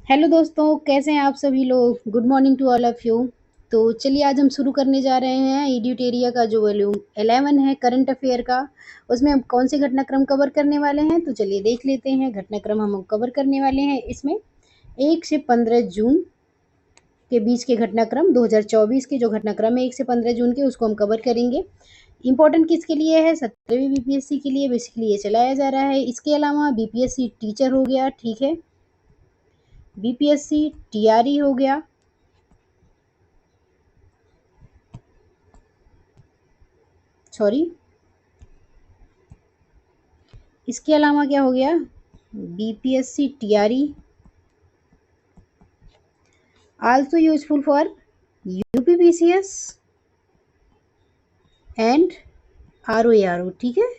Hello दोस्तों, कैसे हैं आप सभी लोग। Good morning to all of you. तो चलिए आज हम शुरू करने जा रहे हैं एड्यूटेरिया का जो वॉल्यूम 11 है करंट अफेयर का। उसमें हम कौन से घटनाक्रम कवर करने वाले हैं, तो चलिए देख लेते हैं। घटनाक्रम हम कवर करने वाले हैं इसमें 1 से 15 जून के बीच के घटनाक्रम। 2024 के जो घटनाक्रम है 1 से 15 जून के, उसको हम कवर करेंगे। इम्पोर्टेंट किसके लिए है? 17वीं बीपीएससी के लिए बेसिकली ये चलाया जा रहा है। इसके अलावा बीपीएससी टीचर हो गया, ठीक है, बीपीएससी टीआरई हो गया, सॉरी, इसके अलावा क्या हो गया? BPSC TRE also useful for UPPCS and RO, ठीक है।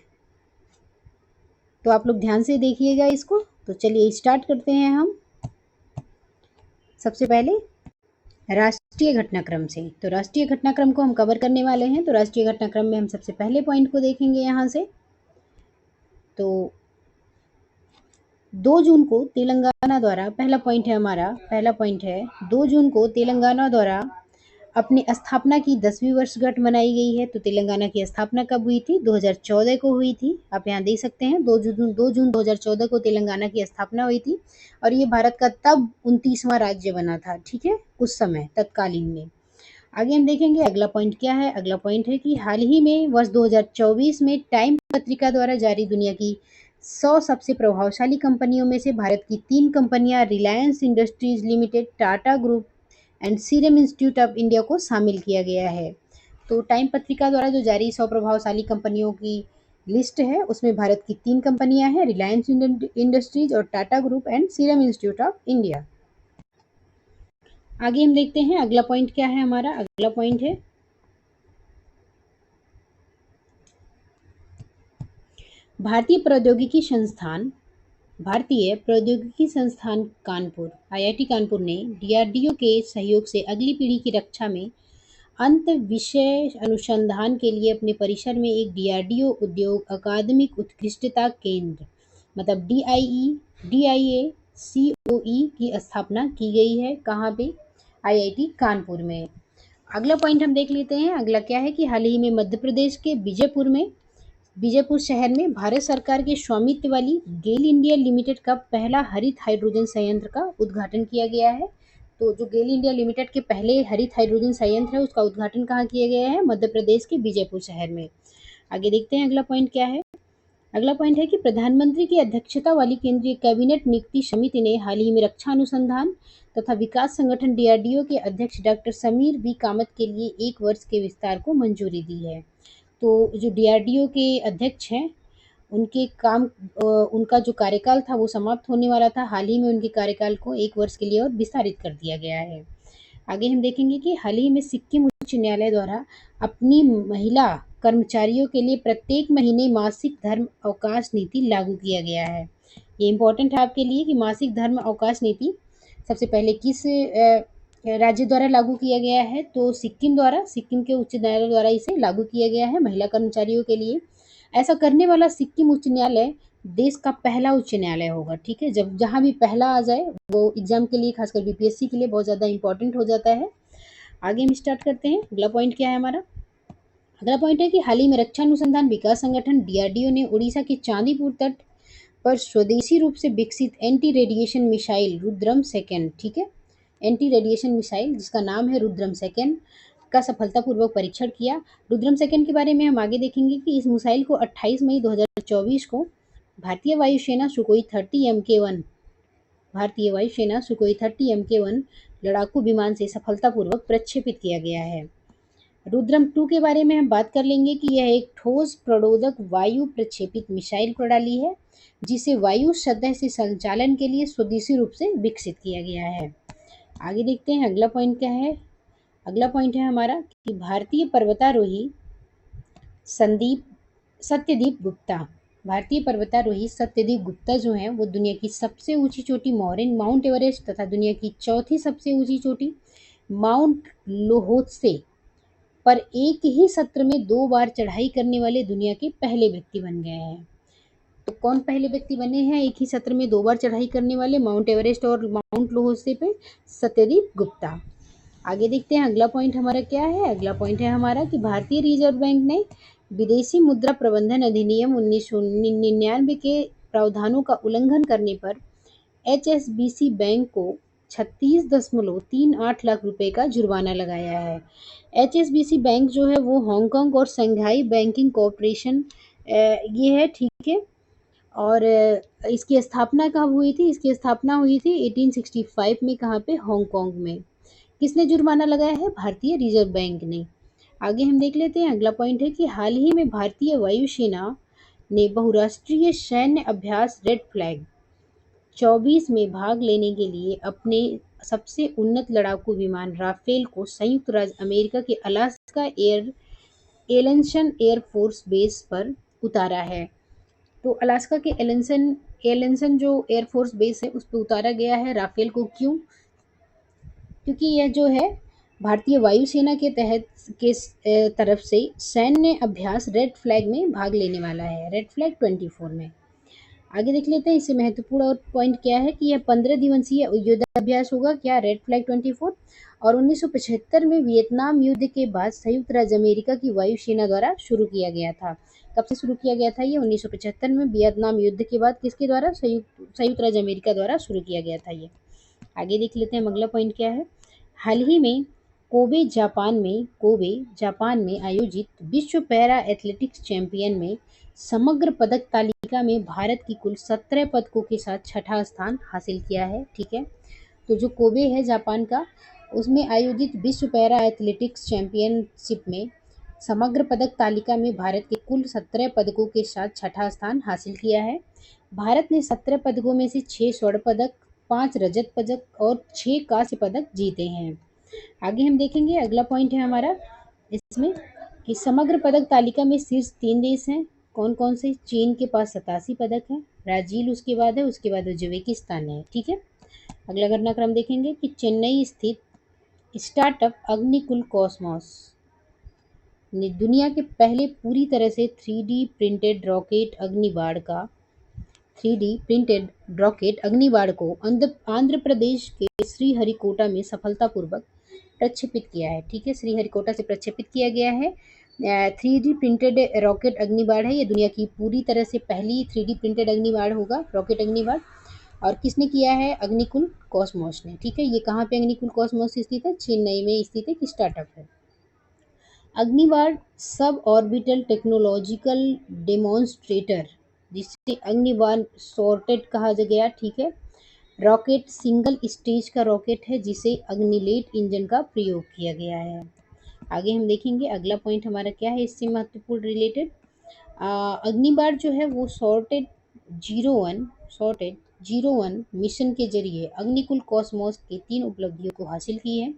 तो आप लोग ध्यान से देखिएगा इसको। तो चलिए स्टार्ट करते हैं हम सबसे पहले राष्ट्रीय घटनाक्रम से। तो राष्ट्रीय घटनाक्रम को हम कवर करने वाले हैं। तो राष्ट्रीय घटनाक्रम में हम सबसे पहले पॉइंट को देखेंगे यहाँ से। तो 2 जून को तेलंगाना द्वारा, पहला पॉइंट है हमारा, पहला पॉइंट है 2 जून को तेलंगाना द्वारा अपनी स्थापना की 10वीं वर्षगांठ मनाई गई है। तो तेलंगाना की स्थापना कब हुई थी? 2014 को हुई थी। आप यहाँ देख सकते हैं 2 जून 2014 को तेलंगाना की स्थापना हुई थी और ये भारत का तब 29वां राज्य बना था, ठीक है, उस समय तत्कालीन में। आगे हम देखेंगे अगला पॉइंट क्या है। अगला पॉइंट है कि हाल ही में वर्ष 2024 में टाइम पत्रिका द्वारा जारी दुनिया की 100 सबसे प्रभावशाली कंपनियों में से भारत की 3 कंपनियां Reliance industries limited, Tata group and serum institute of India को शामिल किया गया है। तो टाइम पत्रिका द्वारा जो जारी 100 प्रभावशाली कंपनियों की लिस्ट है, उसमें भारत की 3 कंपनियां हैं, रिलायंस इंडस्ट्रीज और Tata group and serum institute of India. आगे हम देखते हैं अगला पॉइंट क्या है हमारा। अगला पॉइंट है भारतीय प्रौद्योगिकी संस्थान, भारतीय प्रौद्योगिकी संस्थान कानपुर, आईआईटी कानपुर ने डीआरडीओ के सहयोग से अगली पीढ़ी की रक्षा में अंत विषय अनुसंधान के लिए अपने परिसर में एक डीआरडीओ उद्योग अकादमिक उत्कृष्टता केंद्र, मतलब डीआईए सीओई की स्थापना की गई है। कहाँ पे? आईआईटी कानपुर में। अगला पॉइंट हम देख लेते हैं। अगला क्या है कि हाल ही में मध्य प्रदेश के बीजापुर शहर में भारत सरकार के स्वामित्व वाली गेल इंडिया लिमिटेड का पहला हरित हाइड्रोजन संयंत्र का उद्घाटन किया गया है। तो जो गेल इंडिया लिमिटेड के पहले हरित हाइड्रोजन संयंत्र है, उसका उद्घाटन कहाँ किया गया है? मध्य प्रदेश के बीजापुर शहर में। आगे देखते हैं अगला पॉइंट क्या है। अगला पॉइंट है कि प्रधानमंत्री की अध्यक्षता वाली केंद्रीय कैबिनेट नियुक्ति समिति ने हाल ही में रक्षा अनुसंधान तथा विकास संगठन डीआरडीओ के अध्यक्ष डॉक्टर समीर बी कामत के लिए 1 वर्ष के विस्तार को मंजूरी दी है। तो जो डीआरडीओ के अध्यक्ष हैं, उनके काम उनका जो कार्यकाल था वो समाप्त होने वाला था। हाल ही में उनके कार्यकाल को 1 वर्ष के लिए और विस्तारित कर दिया गया है। आगे हम देखेंगे कि हाल ही में सिक्किम उच्च न्यायालय द्वारा अपनी महिला कर्मचारियों के लिए प्रत्येक महीने मासिक धर्म अवकाश नीति लागू किया गया है। ये इम्पोर्टेंट है आपके लिए कि मासिक धर्म अवकाश नीति सबसे पहले किस राज्य द्वारा लागू किया गया है? तो सिक्किम द्वारा, सिक्किम के उच्च न्यायालय द्वारा इसे लागू किया गया है महिला कर्मचारियों के लिए। ऐसा करने वाला सिक्किम उच्च न्यायालय देश का पहला उच्च न्यायालय होगा, ठीक है। जब जहाँ भी पहला आ जाए वो एग्जाम के लिए, खासकर बीपीएससी के लिए बहुत ज़्यादा इंपॉर्टेंट हो जाता है। आगे हम स्टार्ट करते हैं। अगला पॉइंट क्या है हमारा? अगला पॉइंट है कि हाल ही में रक्षा अनुसंधान विकास संगठन डीआरडीओ ने उड़ीसा के चांदीपुर तट पर स्वदेशी रूप से विकसित anti radiation missile Rudram second, ठीक है, एंटी रेडिएशन मिसाइल जिसका नाम है रुद्रम सेकेंड का सफलतापूर्वक परीक्षण किया। रुद्रम सेकेंड के बारे में हम आगे देखेंगे कि इस मिसाइल को 28 मई 2024 को भारतीय वायुसेना सुकोई 30 भारतीय वायुसेना सुकोई 30 MK1 लड़ाकू विमान से सफलतापूर्वक प्रक्षेपित किया गया है। रुद्रम 2 के बारे में हम बात कर लेंगे कि यह एक ठोस प्रणोदक वायु प्रक्षेपित मिसाइल प्रणाली है जिसे वायु सतह से संचालन के लिए स्वदेशी रूप से विकसित किया गया है। आगे देखते हैं अगला पॉइंट क्या है। अगला पॉइंट है हमारा कि भारतीय पर्वतारोही संदीप सत्यदीप गुप्ता, भारतीय पर्वतारोही सत्यदीप गुप्ता जो हैं वो दुनिया की सबसे ऊंची चोटी माउंट एवरेस्ट तथा दुनिया की चौथी सबसे ऊंची चोटी माउंट लोहोत्से पर एक ही सत्र में 2 बार चढ़ाई करने वाले दुनिया के पहले व्यक्ति बन गए हैं। तो कौन पहले व्यक्ति बने हैं एक ही सत्र में 2 बार चढ़ाई करने वाले माउंट एवरेस्ट और माउंट लोहसे पे? सत्यजीत गुप्ता। आगे देखते हैं अगला पॉइंट हमारा क्या है। अगला पॉइंट है हमारा कि भारतीय रिजर्व बैंक ने विदेशी मुद्रा प्रबंधन अधिनियम 1999 के प्रावधानों का उल्लंघन करने पर एचएसबीसी बैंक को 36.38 लाख रुपए का जुर्माना लगाया है। एचएसबीसी बैंक जो है वो हांगकांग और शंघाई बैंकिंग कॉरपोरेशन ये है, ठीक है। और इसकी स्थापना कब हुई थी? इसकी स्थापना हुई थी 1865 में। कहाँ पे? हांगकांग में। किसने जुर्माना लगाया है? भारतीय रिजर्व बैंक ने। आगे हम देख लेते हैं अगला पॉइंट है कि हाल ही में भारतीय वायुसेना ने बहुराष्ट्रीय सैन्य अभ्यास रेड फ्लैग 24 में भाग लेने के लिए अपने सबसे उन्नत लड़ाकू विमान राफेल को संयुक्त राज्य अमेरिका के अलास्का एलेंसन एयरफोर्स बेस पर उतारा है। तो अलास्का के एलेंसन जो एयरफोर्स बेस है उस पर उतारा गया है राफेल को। क्यों? क्योंकि यह जो है भारतीय वायुसेना के तहत के तरफ से सैन्य अभ्यास रेड फ्लैग में भाग लेने वाला है, रेड फ्लैग 24 में। आगे देख लेते हैं इससे महत्वपूर्ण और पॉइंट क्या है कि यह 15 दिवसीय युद्धाभ्यास होगा। क्या? Red flag 24। और 1975 में वियतनाम युद्ध के बाद संयुक्त राज्य अमेरिका की वायुसेना द्वारा शुरू किया गया था। कब से शुरू किया गया था ये? 1975 में वियतनाम युद्ध के बाद किसके द्वारा? संयुक्त राज्य अमेरिका द्वारा शुरू किया गया था ये। आगे देख लेते हैं अगला पॉइंट क्या है। हाल ही में कोबे जापान में आयोजित विश्व पैरा एथलेटिक्स चैंपियन में समग्र पदक तालिका में भारत की कुल 17 पदकों के साथ छठा स्थान हासिल किया है, ठीक है। तो जो कोबे है जापान का, उसमें आयोजित विश्व पैरा एथलेटिक्स चैंपियनशिप में समग्र पदक तालिका में भारत के कुल 17 पदकों के साथ छठा स्थान हासिल किया है। भारत ने 17 पदकों में से 6 स्वर्ण पदक, 5 रजत पदक और 6 कांस्य पदक जीते हैं। आगे हम देखेंगे अगला पॉइंट है हमारा इसमें कि समग्र पदक तालिका में शीर्ष 3 देश हैं। कौन कौन से? चीन के पास 87 पदक है, ब्राजील उसके बाद है, उसके बाद उज्बेकिस्तान है, ठीक है। अगला घटनाक्रम देखेंगे कि चेन्नई स्थित स्टार्टअप अग्निकुल कॉस्मोस ने दुनिया के पहले पूरी तरह से 3D प्रिंटेड रॉकेट अग्निबाण को आंध्र प्रदेश के श्रीहरिकोटा में सफलतापूर्वक प्रक्षेपित किया है, ठीक है। श्रीहरिकोटा से प्रक्षेपित किया गया है। 3D प्रिंटेड रॉकेट अग्निबाण है, ये दुनिया की पूरी तरह से पहली 3D प्रिंटेड अग्निबाण होगा, रॉकेट अग्निबाण। और किसने किया है? अग्निकुल कॉस्मोस ने, ठीक है। ये कहाँ पे अग्निकुल कॉस्मोस स्थित है? चेन्नई में स्थित एक स्टार्टअप है। अग्निबाण सब ऑर्बिटल टेक्नोलॉजिकल डेमोन्स्ट्रेटर, जिसे अग्निबाण सॉर्टेड कहा गया, ठीक है। रॉकेट सिंगल स्टेज का रॉकेट है जिसे अग्निलेट इंजन का प्रयोग किया गया है। आगे हम देखेंगे अगला पॉइंट हमारा क्या है इससे महत्वपूर्ण रिलेटेड। अग्निबाण जो है वो सॉर्टेड 01 मिशन के जरिए अग्निकुल कॉस्मोस के 3 उपलब्धियों को हासिल की है।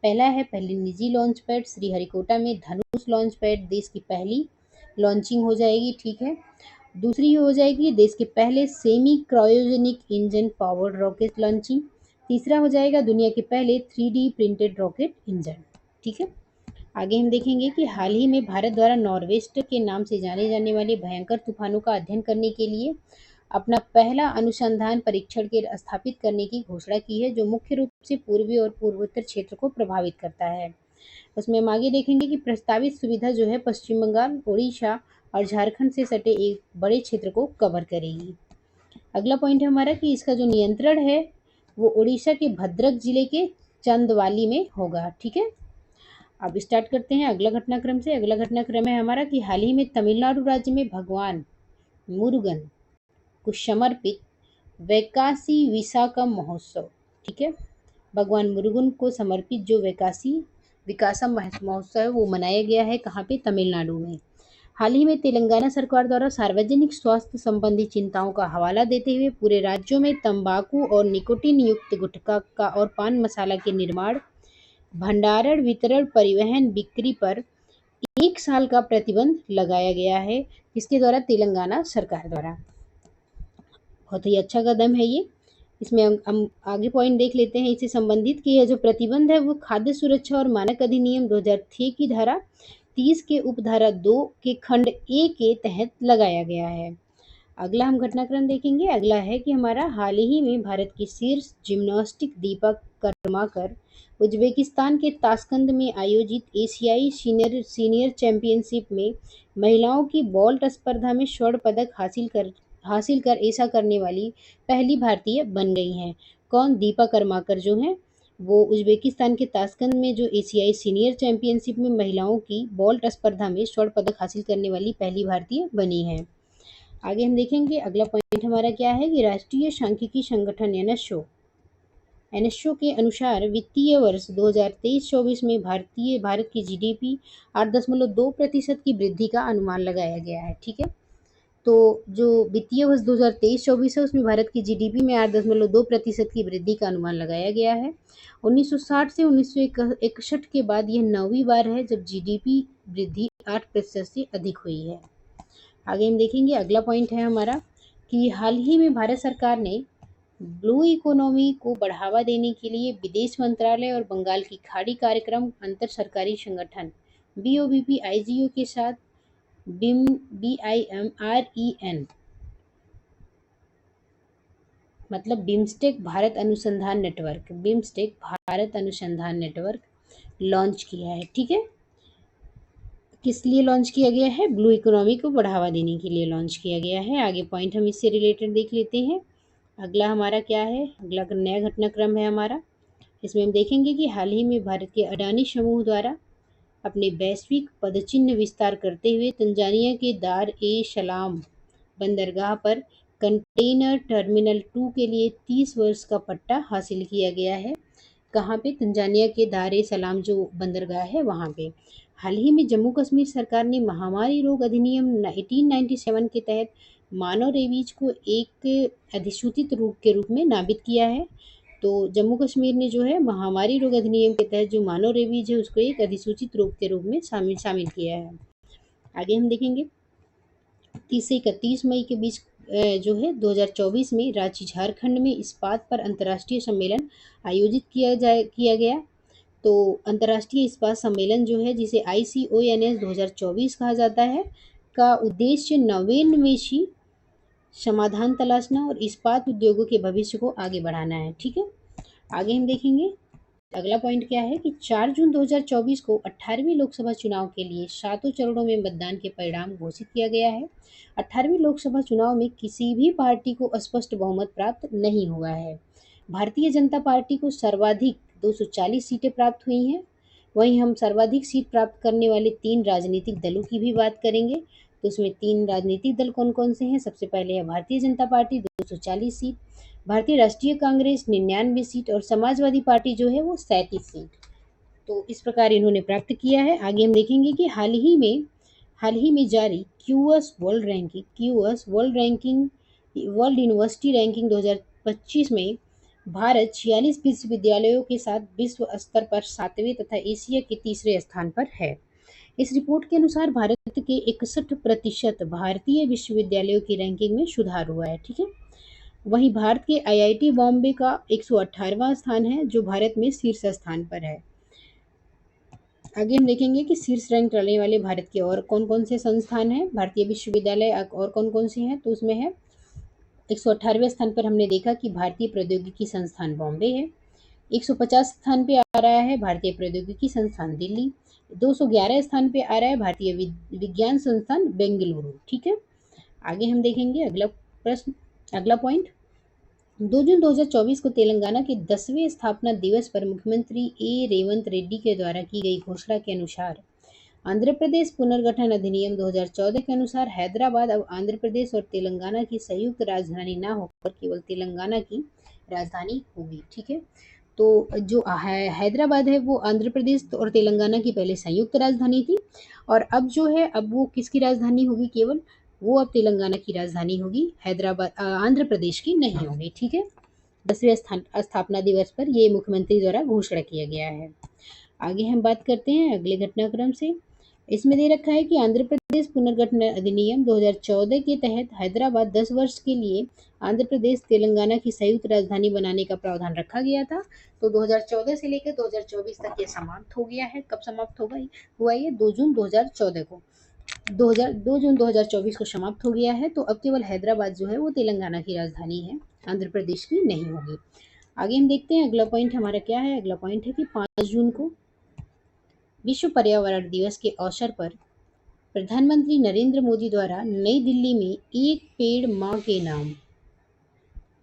पहला है पहली निजी लॉन्च पैड श्रीहरिकोटा में धनुष लॉन्च पैड, देश की पहली लॉन्चिंग हो जाएगी, ठीक है। दूसरी हो जाएगी देश के पहले semi cryogenic engine powered rocket launching. तीसरा हो जाएगा दुनिया के पहले 3D प्रिंटेड रॉकेट इंजन, ठीक है। आगे हम देखेंगे कि हाल ही में भारत द्वारा नॉरवेस्ट के नाम से जाने जाने वाले भयंकर तूफानों का अध्ययन करने के लिए अपना पहला अनुसंधान परीक्षण के स्थापित करने की घोषणा की है, जो मुख्य रूप से पूर्वी और पूर्वोत्तर क्षेत्र को प्रभावित करता है। उसमें हम आगे देखेंगे कि प्रस्तावित सुविधा जो है पश्चिम बंगाल, उड़ीसा और झारखंड से सटे एक बड़े क्षेत्र को कवर करेगी। अगला पॉइंट है हमारा कि इसका जो नियंत्रण है वो उड़ीसा के भद्रक जिले के चंदवाली में होगा, ठीक है। अब स्टार्ट करते हैं अगला घटनाक्रम से। अगला घटनाक्रम है हमारा कि हाल ही में तमिलनाडु राज्य में भगवान मुरुगन को समर्पित वैकासी विशाखम महोत्सव, ठीक है। भगवान मुरुगन को समर्पित जो विकासम महोत्सव है वो मनाया गया है, कहाँ पे? तमिलनाडु में। हाल ही में तेलंगाना सरकार द्वारा सार्वजनिक स्वास्थ्य संबंधी चिंताओं का हवाला देते हुए पूरे राज्यों में तंबाकू और निकोटीन युक्त गुटखा का और पान मसाला के निर्माण, भंडारण, वितरण, परिवहन, बिक्री पर 1 साल का प्रतिबंध लगाया गया है। किसके द्वारा? तेलंगाना सरकार द्वारा। बहुत ही अच्छा कदम है ये। इसमें हम आगे पॉइंट देख लेते हैं इससे संबंधित कि यह जो प्रतिबंध है वो खाद्य सुरक्षा और मानक अधिनियम 2006 की धारा 30 के उपधारा 2 के खंड ए के तहत लगाया गया है। अगला हम घटनाक्रम देखेंगे। अगला है कि हमारा हाल ही में भारत की शीर्ष जिम्नास्टिक दीपा कर्माकर उज्बेकिस्तान के ताशकंद में आयोजित एशियाई सीनियर चैंपियनशिप में महिलाओं की वॉल्ट स्पर्धा में स्वर्ण पदक हासिल कर ऐसा करने वाली पहली भारतीय बन गई हैं। कौन? दीपा कर्माकर जो हैं वो उज्बेकिस्तान के ताशकंद में जो एशियाई सीनियर चैंपियनशिप में महिलाओं की वॉल्ट स्पर्धा में स्वर्ण पदक हासिल करने वाली पहली भारतीय बनी है। आगे हम देखेंगे। अगला पॉइंट हमारा क्या है कि राष्ट्रीय सांख्यिकी संगठन एनएसओ के अनुसार वित्तीय वर्ष 2023-24 में भारत की जीडीपी 8.2% की वृद्धि का अनुमान लगाया गया है। ठीक है, तो जो वित्तीय वर्ष 2023-24 है उसमें भारत की जीडीपी में 8.2% की वृद्धि का अनुमान लगाया गया है। 1960 से 1961 के बाद यह 9वीं बार है जब जीडीपी वृद्धि 8% से अधिक हुई है। आगे हम देखेंगे। अगला पॉइंट है हमारा कि हाल ही में भारत सरकार ने ब्लू इकोनॉमी को बढ़ावा देने के लिए विदेश मंत्रालय और बंगाल की खाड़ी कार्यक्रम अंतर सरकारी संगठन BOBPIGO के साथ BIMREN मतलब बिम्स्टेक भारत अनुसंधान नेटवर्क लॉन्च किया है। ठीक है, किस लिए लॉन्च किया गया है? ब्लू इकोनॉमी को बढ़ावा देने के लिए लॉन्च किया गया है। आगे पॉइंट हम इससे रिलेटेड देख लेते हैं। अगला हमारा क्या है? अगला नया घटनाक्रम है हमारा। इसमें हम देखेंगे कि हाल ही में भारत के अडानी समूह द्वारा अपने वैश्विक पदचिह्न विस्तार करते हुए तंजानिया के दार ए सलाम बंदरगाह पर कंटेनर टर्मिनल 2 के लिए 30 वर्ष का पट्टा हासिल किया गया है। कहाँ पे? तंजानिया के दार ए सलाम जो बंदरगाह है वहाँ पे। हाल ही में जम्मू कश्मीर सरकार ने महामारी रोग अधिनियम 1897 के तहत मानव रेबीज को एक अधिसूचित रोग के रूप में नामित किया है। तो जम्मू कश्मीर ने जो है महामारी रोग अधिनियम के तहत जो मानव रेबीज है उसको एक अधिसूचित रोग के रूप में शामिल किया है। आगे हम देखेंगे। 30 से 31 मई के बीच जो है 2024 में रांची झारखंड में इस्पात पर अंतर्राष्ट्रीय सम्मेलन आयोजित किया गया। तो अंतर्राष्ट्रीय इस्पात सम्मेलन जो है जिसे ICONS 2024 कहा जाता है का उद्देश्य नवीनवेशी समाधान तलाशना और इस्पात उद्योगों के भविष्य को आगे बढ़ाना है। ठीक है, आगे हम देखेंगे। अगला पॉइंट क्या है कि 4 जून 2024 को 18वीं लोकसभा चुनाव के लिए 7 चरणों में मतदान के परिणाम घोषित किया गया है। 18वीं लोकसभा चुनाव में किसी भी पार्टी को स्पष्ट बहुमत प्राप्त नहीं हुआ है। भारतीय जनता पार्टी को सर्वाधिक 240 सीटें प्राप्त हुई हैं। वहीं हम सर्वाधिक सीट प्राप्त करने वाले 3 राजनीतिक दलों की भी बात करेंगे। तो उसमें 3 राजनीतिक दल कौन कौन से हैं? सबसे पहले है भारतीय जनता पार्टी 240 सीट, भारतीय राष्ट्रीय कांग्रेस 99 सीट और समाजवादी पार्टी जो है वो 37 सीट। तो इस प्रकार इन्होंने प्राप्त किया है। आगे हम देखेंगे कि हाल ही में जारी क्यूएस वर्ल्ड यूनिवर्सिटी रैंकिंग 2025 में भारत 46 विश्वविद्यालयों के साथ विश्व स्तर पर 7वें तथा एशिया के तीसरे स्थान पर है। इस रिपोर्ट के अनुसार भारत के 61% भारतीय विश्वविद्यालयों की रैंकिंग में सुधार हुआ है। ठीक है, वहीं भारत के IIT बॉम्बे का 118वां स्थान है जो भारत में शीर्ष स्थान पर है। आगे हम देखेंगे कि शीर्ष रैंक करने वाले भारत के और कौन कौन से संस्थान हैं, भारतीय विश्वविद्यालय और कौन कौन से हैं। तो उसमें है 118वें स्थान पर हमने देखा कि भारतीय प्रौद्योगिकी संस्थान बॉम्बे है। 150 स्थान पे आ रहा है भारतीय प्रौद्योगिकी संस्थान दिल्ली। 211 स्थान पे आ रहा है भारतीय विज्ञान संस्थान बेंगलुरु। ठीक है, आगे हम देखेंगे अगला पॉइंट। 2 जून 2024 को तेलंगाना के 10वें स्थापना दिवस पर मुख्यमंत्री रेवंत रेड्डी के द्वारा की गई घोषणा के अनुसार आंध्र प्रदेश पुनर्गठन अधिनियम 2014 के अनुसार हैदराबाद अब आंध्र प्रदेश और तेलंगाना की संयुक्त राजधानी न होकर केवल तेलंगाना की राजधानी होगी। ठीक है, तो जो हैदराबाद है वो आंध्र प्रदेश और तेलंगाना की पहले संयुक्त राजधानी थी और अब जो है अब वो किसकी राजधानी होगी? केवल वो अब तेलंगाना की राजधानी होगी, हैदराबाद आंध्र प्रदेश की नहीं होगी। ठीक है, 10वें स्थापना दिवस पर ये मुख्यमंत्री द्वारा घोषणा किया गया है। आगे हम बात करते हैं अगले घटनाक्रम से। इसमें दे रखा है कि आंध्र प्रदेश पुनर्गठन अधिनियम 2014 के तहत हैदराबाद 10 वर्ष के लिए आंध्र प्रदेश तेलंगाना की संयुक्त राजधानी बनाने का प्रावधान रखा गया था। तो 2014 से लेकर 2024 तक ये समाप्त हो गया है। कब समाप्त हुआ ये? 2 जून 2014 को। 2 जून 2024 को समाप्त हो गया है। तो अब केवल हैदराबाद जो है वो तेलंगाना की राजधानी है, आंध्र प्रदेश की नहीं होगी। आगे हम देखते हैं अगला पॉइंट हमारा क्या है। अगला पॉइंट है कि 5 जून को विश्व पर्यावरण दिवस के अवसर पर प्रधानमंत्री नरेंद्र मोदी द्वारा नई दिल्ली में एक पेड़ माँ के नाम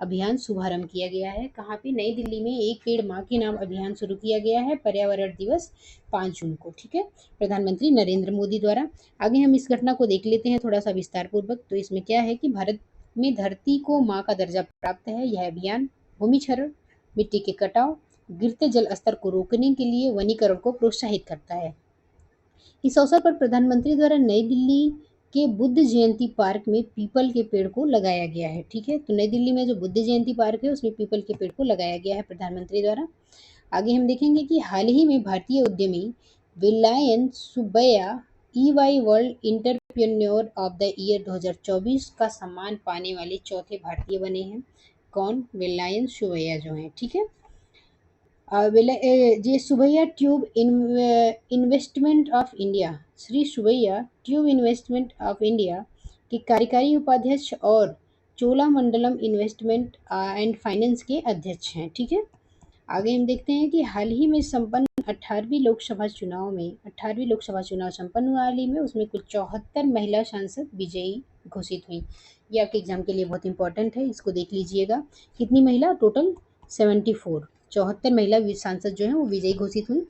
अभियान शुभारंभ किया गया है। कहाँ पे? नई दिल्ली में एक पेड़ माँ के नाम अभियान शुरू किया गया है पर्यावरण दिवस 5 जून को, ठीक है, प्रधानमंत्री नरेंद्र मोदी द्वारा। आगे हम इस घटना को देख लेते हैं थोड़ा सा विस्तार पूर्वक। तो इसमें क्या है कि भारत में धरती को माँ का दर्जा प्राप्त है। यह अभियान भूमि क्षरण, मिट्टी के कटाव, गिरते जल स्तर को रोकने के लिए वनीकरण को प्रोत्साहित करता है। इस अवसर पर प्रधानमंत्री द्वारा नई दिल्ली के बुद्ध जयंती पार्क में पीपल के पेड़ को लगाया गया है, ठीक है। तो नई दिल्ली में जो बुद्ध जयंती पार्क है उसमें पीपल के पेड़ को लगाया गया है प्रधानमंत्री द्वारा। आगे हम देखेंगे कि हाल ही में भारतीय उद्यमी Vilayan Subbaiah EY world entrepreneur of the year 2024 का सम्मान पाने वाले चौथे भारतीय बने हैं। कौन? विलायन सुब्बैया जो हैं, ठीक है। J Subbaiah tube investment of India, Shri Subbaiah tube investment of India के कार्यकारी उपाध्यक्ष और चोलामंडलम इन्वेस्टमेंट एंड फाइनेंस के अध्यक्ष हैं, ठीक है। आगे हम देखते हैं कि हाल ही में संपन्न 18वीं लोकसभा चुनाव संपन्न हुआ हाल ही में, उसमें कुल 74 महिला सांसद विजयी घोषित हुई। ये आपके एग्जाम के लिए बहुत इंपॉर्टेंट है, इसको देख लीजिएगा। कितनी महिला? टोटल 74, 74 महिला सांसद जो हैं वो विजयी घोषित हुई,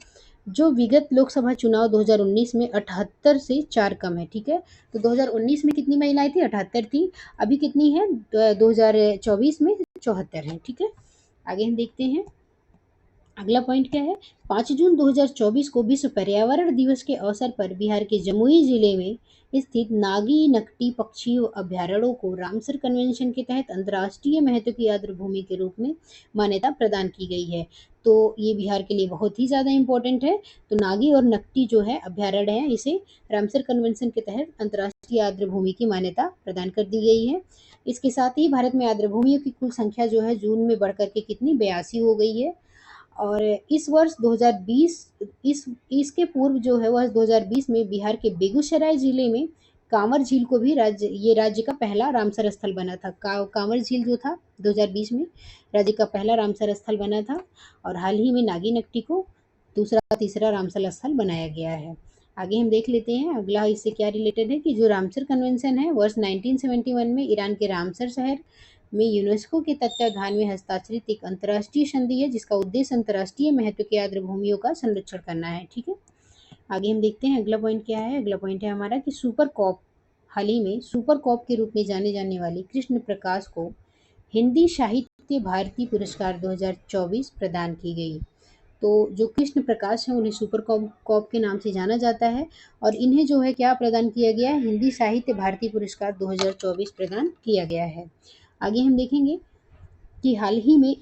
जो विगत लोकसभा चुनाव 2019 में 78 से 4 कम है, ठीक है। तो 2019 में कितनी महिलाएं थी? 78 थी। अभी कितनी है? 2024 में 74 है, ठीक है। आगे हम देखते हैं अगला पॉइंट क्या है। 5 जून 2024 को विश्व पर्यावरण दिवस के अवसर पर बिहार के जमुई जिले में स्थित नागी नकटी पक्षी अभ्यारण्य को रामसर कन्वेंशन के तहत अंतर्राष्ट्रीय महत्व की आर्द्र भूमि के रूप में मान्यता प्रदान की गई है। तो ये बिहार के लिए बहुत ही ज़्यादा इम्पोर्टेंट है। तो नागी और नकटी जो है अभ्यारण्य है, इसे रामसर कन्वेंशन के तहत अंतर्राष्ट्रीय आर्द्र भूमि की मान्यता प्रदान कर दी गई है। इसके साथ ही भारत में आर्द्र भूमियों की कुल संख्या जो है जून में बढ़कर के कितनी? 82 हो गई है। और इस वर्ष 2020 इसके पूर्व जो है वर्ष 2020 में बिहार के बेगूसराय जिले में कांवर झील को भी राज्य का पहला रामसर स्थल बना था। कांवर झील जो था 2020 में राज्य का पहला रामसर स्थल बना था। और हाल ही में नागी नकटी को दूसरा तीसरा रामसर स्थल बनाया गया है। आगे हम देख लेते हैं अगला इससे क्या रिलेटेड है कि जो रामसर कन्वेंशन है वर्ष 1971 में ईरान के रामसर शहर में यूनेस्को के तत्वावधान में हस्ताक्षरित एक अंतर्राष्ट्रीय संधि है, जिसका उद्देश्य अंतर्राष्ट्रीय महत्व के आर्द्र भूमियों का संरक्षण करना है, ठीक है। आगे हम देखते हैं अगला पॉइंट क्या है। अगला पॉइंट है हमारा कि सुपर कॉप, हाल ही में सुपर कॉप के रूप में जाने जाने वाली कृष्ण प्रकाश को हिंदी साहित्य भारती पुरस्कार 2024 प्रदान की गई। तो जो कृष्ण प्रकाश हैं उन्हें सुपर कॉप के नाम से जाना जाता है और इन्हें जो है क्या प्रदान किया गया है? हिंदी साहित्य भारती पुरस्कार 2024 प्रदान किया गया है। आगे हम देखेंगे कि हाल ही में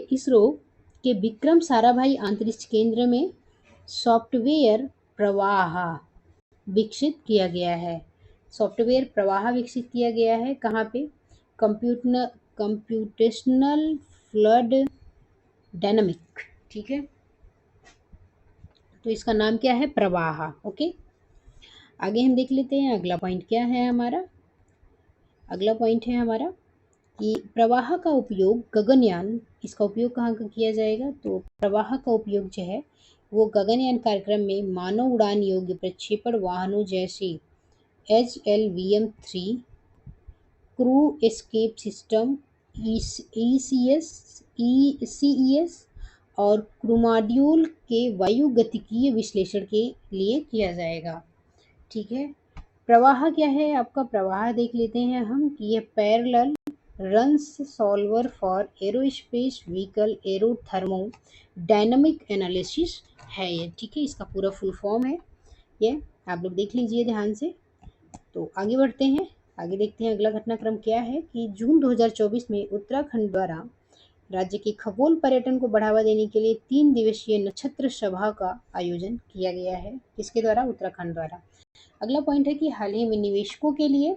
इसरो के विक्रम साराभाई अंतरिक्ष केंद्र में सॉफ्टवेयर प्रवाह विकसित किया गया है। सॉफ्टवेयर प्रवाह विकसित किया गया है कहाँ पे? कंप्यूटेशनल फ्लड डायनामिक, ठीक है। तो इसका नाम क्या है? प्रवाह, ओके। आगे हम देख लेते हैं अगला पॉइंट क्या है हमारा। अगला पॉइंट है हमारा कि प्रवाह का उपयोग गगनयान, इसका उपयोग कहाँ का किया जाएगा? तो प्रवाह का उपयोग जो है वो गगनयान कार्यक्रम में मानव उड़ान योग्य प्रक्षेपण वाहनों जैसे HLVM-3, crew escape system CES और क्रू मॉड्यूल के वायुगतिकीय विश्लेषण के लिए किया जाएगा, ठीक है। प्रवाह क्या है आपका? प्रवाह देख लेते हैं हम कि यह parallel runs solver for aerospace vehicle aerothermo dynamic analysis है ये, ठीक है। इसका पूरा फुल फॉर्म है ये, आप लोग देख लीजिए ध्यान से। तो आगे बढ़ते हैं, आगे देखते हैं अगला घटनाक्रम क्या है कि जून 2024 में उत्तराखंड द्वारा राज्य के खगोल पर्यटन को बढ़ावा देने के लिए 3 दिवसीय नक्षत्र सभा का आयोजन किया गया है। किसके द्वारा? उत्तराखंड द्वारा। अगला पॉइंट है कि हाल ही में निवेशकों के लिए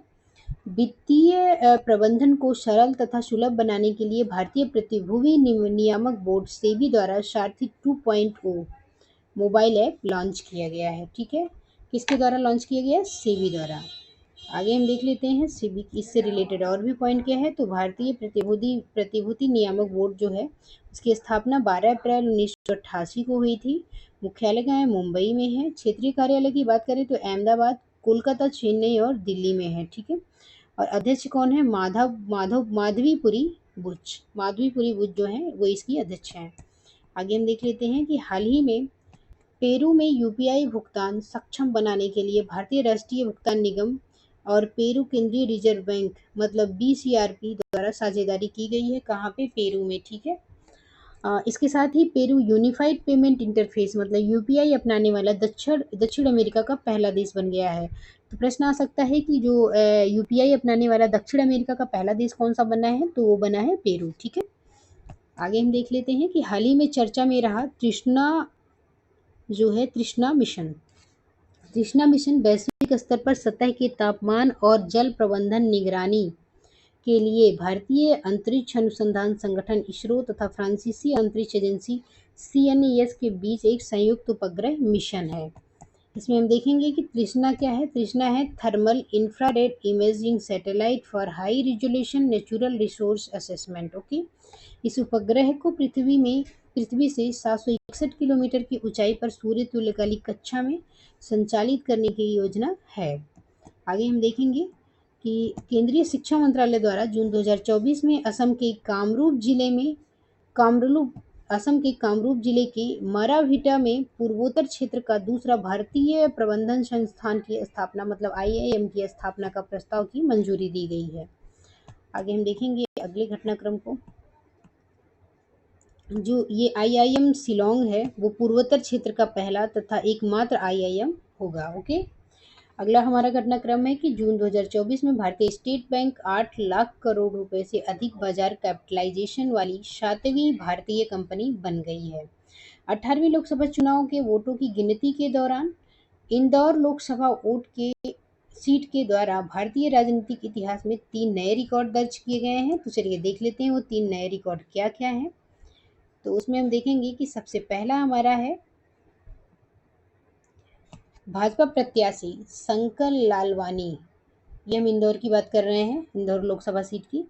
वित्तीय प्रबंधन को सरल तथा सुलभ बनाने के लिए भारतीय प्रतिभूति नियामक बोर्ड सेबी द्वारा सारथी 2.0 मोबाइल ऐप लॉन्च किया गया है। ठीक है, किसके द्वारा लॉन्च किया गया? सेबी द्वारा। आगे हम देख लेते हैं सेबी इससे रिलेटेड और भी पॉइंट क्या है। तो भारतीय प्रतिभूति नियामक बोर्ड जो है उसकी स्थापना 12 अप्रैल 1988 को हुई थी। मुख्यालय कहाँ है? मुंबई में है। क्षेत्रीय कार्यालय की बात करें तो अहमदाबाद, कोलकाता, चेन्नई और दिल्ली में है। ठीक है, और अध्यक्ष कौन है? माधवीपुरी बुच जो है वो इसकी अध्यक्ष हैं। आगे हम देख लेते हैं कि हाल ही में पेरू में यूपीआई भुगतान सक्षम बनाने के लिए भारतीय राष्ट्रीय भुगतान निगम और पेरू केंद्रीय रिजर्व बैंक मतलब बीसीआरपी द्वारा साझेदारी की गई है। कहाँ पे? पेरू में। ठीक है, इसके साथ ही पेरू यूनिफाइड पेमेंट इंटरफेस मतलब यूपीआई अपनाने वाला दक्षिण अमेरिका का पहला देश बन गया है। तो प्रश्न आ सकता है कि जो यूपीआई अपनाने वाला दक्षिण अमेरिका का पहला देश कौन सा बना है? तो वो बना है पेरू। ठीक है, आगे हम देख लेते हैं कि हाल ही में चर्चा में रहा तृष्णा मिशन वैश्विक स्तर पर सतह के तापमान और जल प्रबंधन निगरानी के लिए भारतीय अंतरिक्ष अनुसंधान संगठन इसरो तथा फ्रांसीसी अंतरिक्ष एजेंसी सीएनईएस के बीच एक संयुक्त उपग्रह मिशन है। इसमें हम देखेंगे कि तृष्णा क्या है। तृष्णा है thermal infrared imaging satellite for high resolution natural resource assessment. Okay, इस उपग्रह को पृथ्वी से 761 किलोमीटर की ऊंचाई पर सूर्य तुल्यकालिक कक्षा में संचालित करने की योजना है। आगे हम देखेंगे कि केंद्रीय शिक्षा मंत्रालय द्वारा जून 2024 में असम के कामरूप जिले के मराभिटा में पूर्वोत्तर क्षेत्र का दूसरा भारतीय प्रबंधन संस्थान की स्थापना मतलब आईआईएम की स्थापना का प्रस्ताव की मंजूरी दी गई है। आगे हम देखेंगे अगले घटनाक्रम को। जो ये आईआईएम शिलोंग है वो पूर्वोत्तर क्षेत्र का पहला तथा एकमात्र आईआईएम होगा। ओके, अगला हमारा घटनाक्रम है कि जून 2024 में भारतीय स्टेट बैंक 8 लाख करोड़ रुपए से अधिक बाजार कैपिटलाइजेशन वाली 7वीं भारतीय कंपनी बन गई है। 18वीं लोकसभा चुनाव के वोटों की गिनती के दौरान इंदौर लोकसभा सीट के द्वारा भारतीय राजनीतिक इतिहास में 3 नए रिकॉर्ड दर्ज किए गए हैं। तो चलिए देख लेते हैं वो 3 नए रिकॉर्ड क्या क्या हैं। तो उसमें हम देखेंगे कि सबसे पहला हमारा है भाजपा प्रत्याशी शंकर लालवानी। ये हम इंदौर की बात कर रहे हैं, इंदौर लोकसभा सीट की।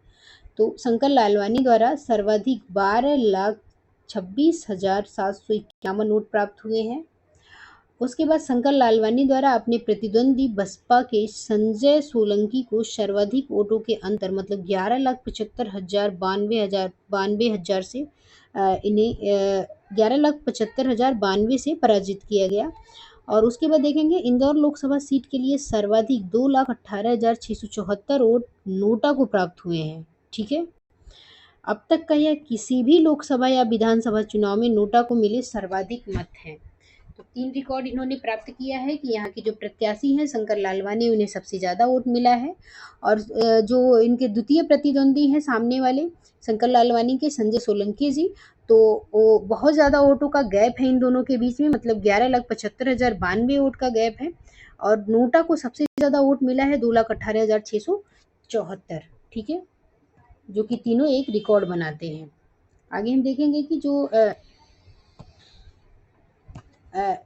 तो शंकर लालवानी द्वारा सर्वाधिक 12,26,751 वोट प्राप्त हुए हैं। उसके बाद शंकर लालवानी द्वारा अपने प्रतिद्वंदी बसपा के संजय सोलंकी को सर्वाधिक वोटों के अंतर मतलब 11,75,092 से इन्हें 11,75,092 से पराजित किया गया। और उसके बाद देखेंगे इंदौर लोकसभा सीट के लिए सर्वाधिक 2,18,674 वोट नोटा को प्राप्त हुए हैं। ठीक है, अब तक का यह किसी भी लोकसभा या विधानसभा चुनाव में नोटा को मिले सर्वाधिक मत हैं। तो 3 रिकॉर्ड इन्होंने प्राप्त किया है कि यहाँ के जो प्रत्याशी हैं शंकर लालवानी उन्हें सबसे ज़्यादा वोट मिला है और जो इनके द्वितीय प्रतिद्वंदी हैं सामने वाले शंकर लालवानी के संजय सोलंकी जी, तो वो बहुत ज़्यादा वोटों का गैप है इन दोनों के बीच में मतलब 11,75,092 वोट का गैप है। और नोटा को सबसे ज़्यादा वोट मिला है 2,18,674। ठीक है, जो कि तीनों एक रिकॉर्ड बनाते हैं। आगे हम देखेंगे कि जो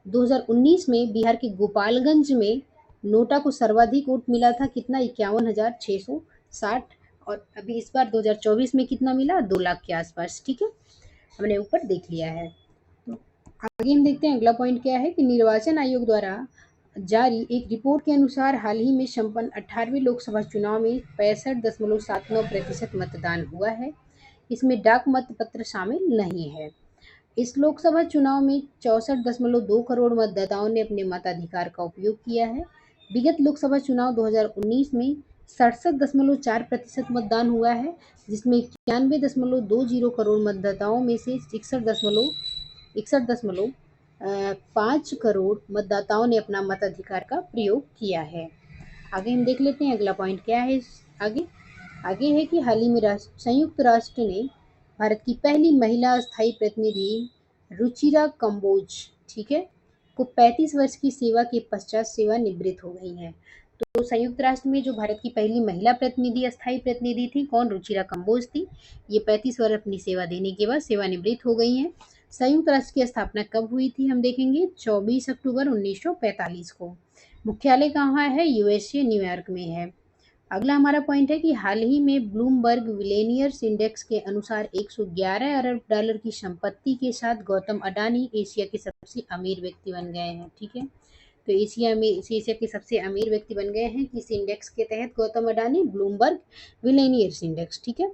2019 में बिहार के गोपालगंज में नोटा को सर्वाधिक वोट मिला था कितना? 51,660। और अभी इस बार 2024 में कितना मिला? 2 लाख के आसपास। ठीक है, हमने ऊपर देख लिया है। तो आगे हम देखते हैं अगला पॉइंट क्या है कि निर्वाचन आयोग द्वारा जारी एक रिपोर्ट के अनुसार हाल ही में संपन्न 18वीं लोकसभा चुनाव में 65.79% मतदान हुआ है। इसमें डाक मतपत्र शामिल नहीं है। इस लोकसभा चुनाव में 64.2 करोड़ मतदाताओं ने अपने मताधिकार का उपयोग किया है। विगत लोकसभा चुनाव 2019 में 67.4% मतदान हुआ है, जिसमें 91.20 करोड़ मतदाताओं में से 61.5 करोड़ मतदाताओं ने अपना मताधिकार का प्रयोग किया है। आगे हम देख लेते हैं अगला पॉइंट क्या है। आगे है कि हाल ही में संयुक्त राष्ट्र ने भारत की पहली महिला स्थायी प्रतिनिधि रुचिरा कंबोज, ठीक है, को 35 वर्ष की सेवा के पश्चात सेवानिवृत्त हो गई हैं। तो संयुक्त राष्ट्र में जो भारत की पहली महिला स्थायी प्रतिनिधि थी कौन? रुचिरा कंबोज थी। ये 35 वर्ष अपनी सेवा देने के बाद सेवानिवृत्त हो गई हैं। संयुक्त राष्ट्र की स्थापना कब हुई थी, हम देखेंगे 24 अक्टूबर 1945 को। मुख्यालय कहाँ है, यूएसए न्यूयॉर्क में है। अगला हमारा पॉइंट है कि हाल ही में ब्लूमबर्ग मिलेनियर्स इंडेक्स के अनुसार 111 अरब डॉलर की संपत्ति के साथ गौतम अडानी एशिया के सबसे अमीर व्यक्ति बन गए हैं। ठीक है, तो एशिया के सबसे अमीर व्यक्ति बन गए हैं किस इंडेक्स के तहत, Gautam Adani, Bloomberg millionaires index. ठीक है,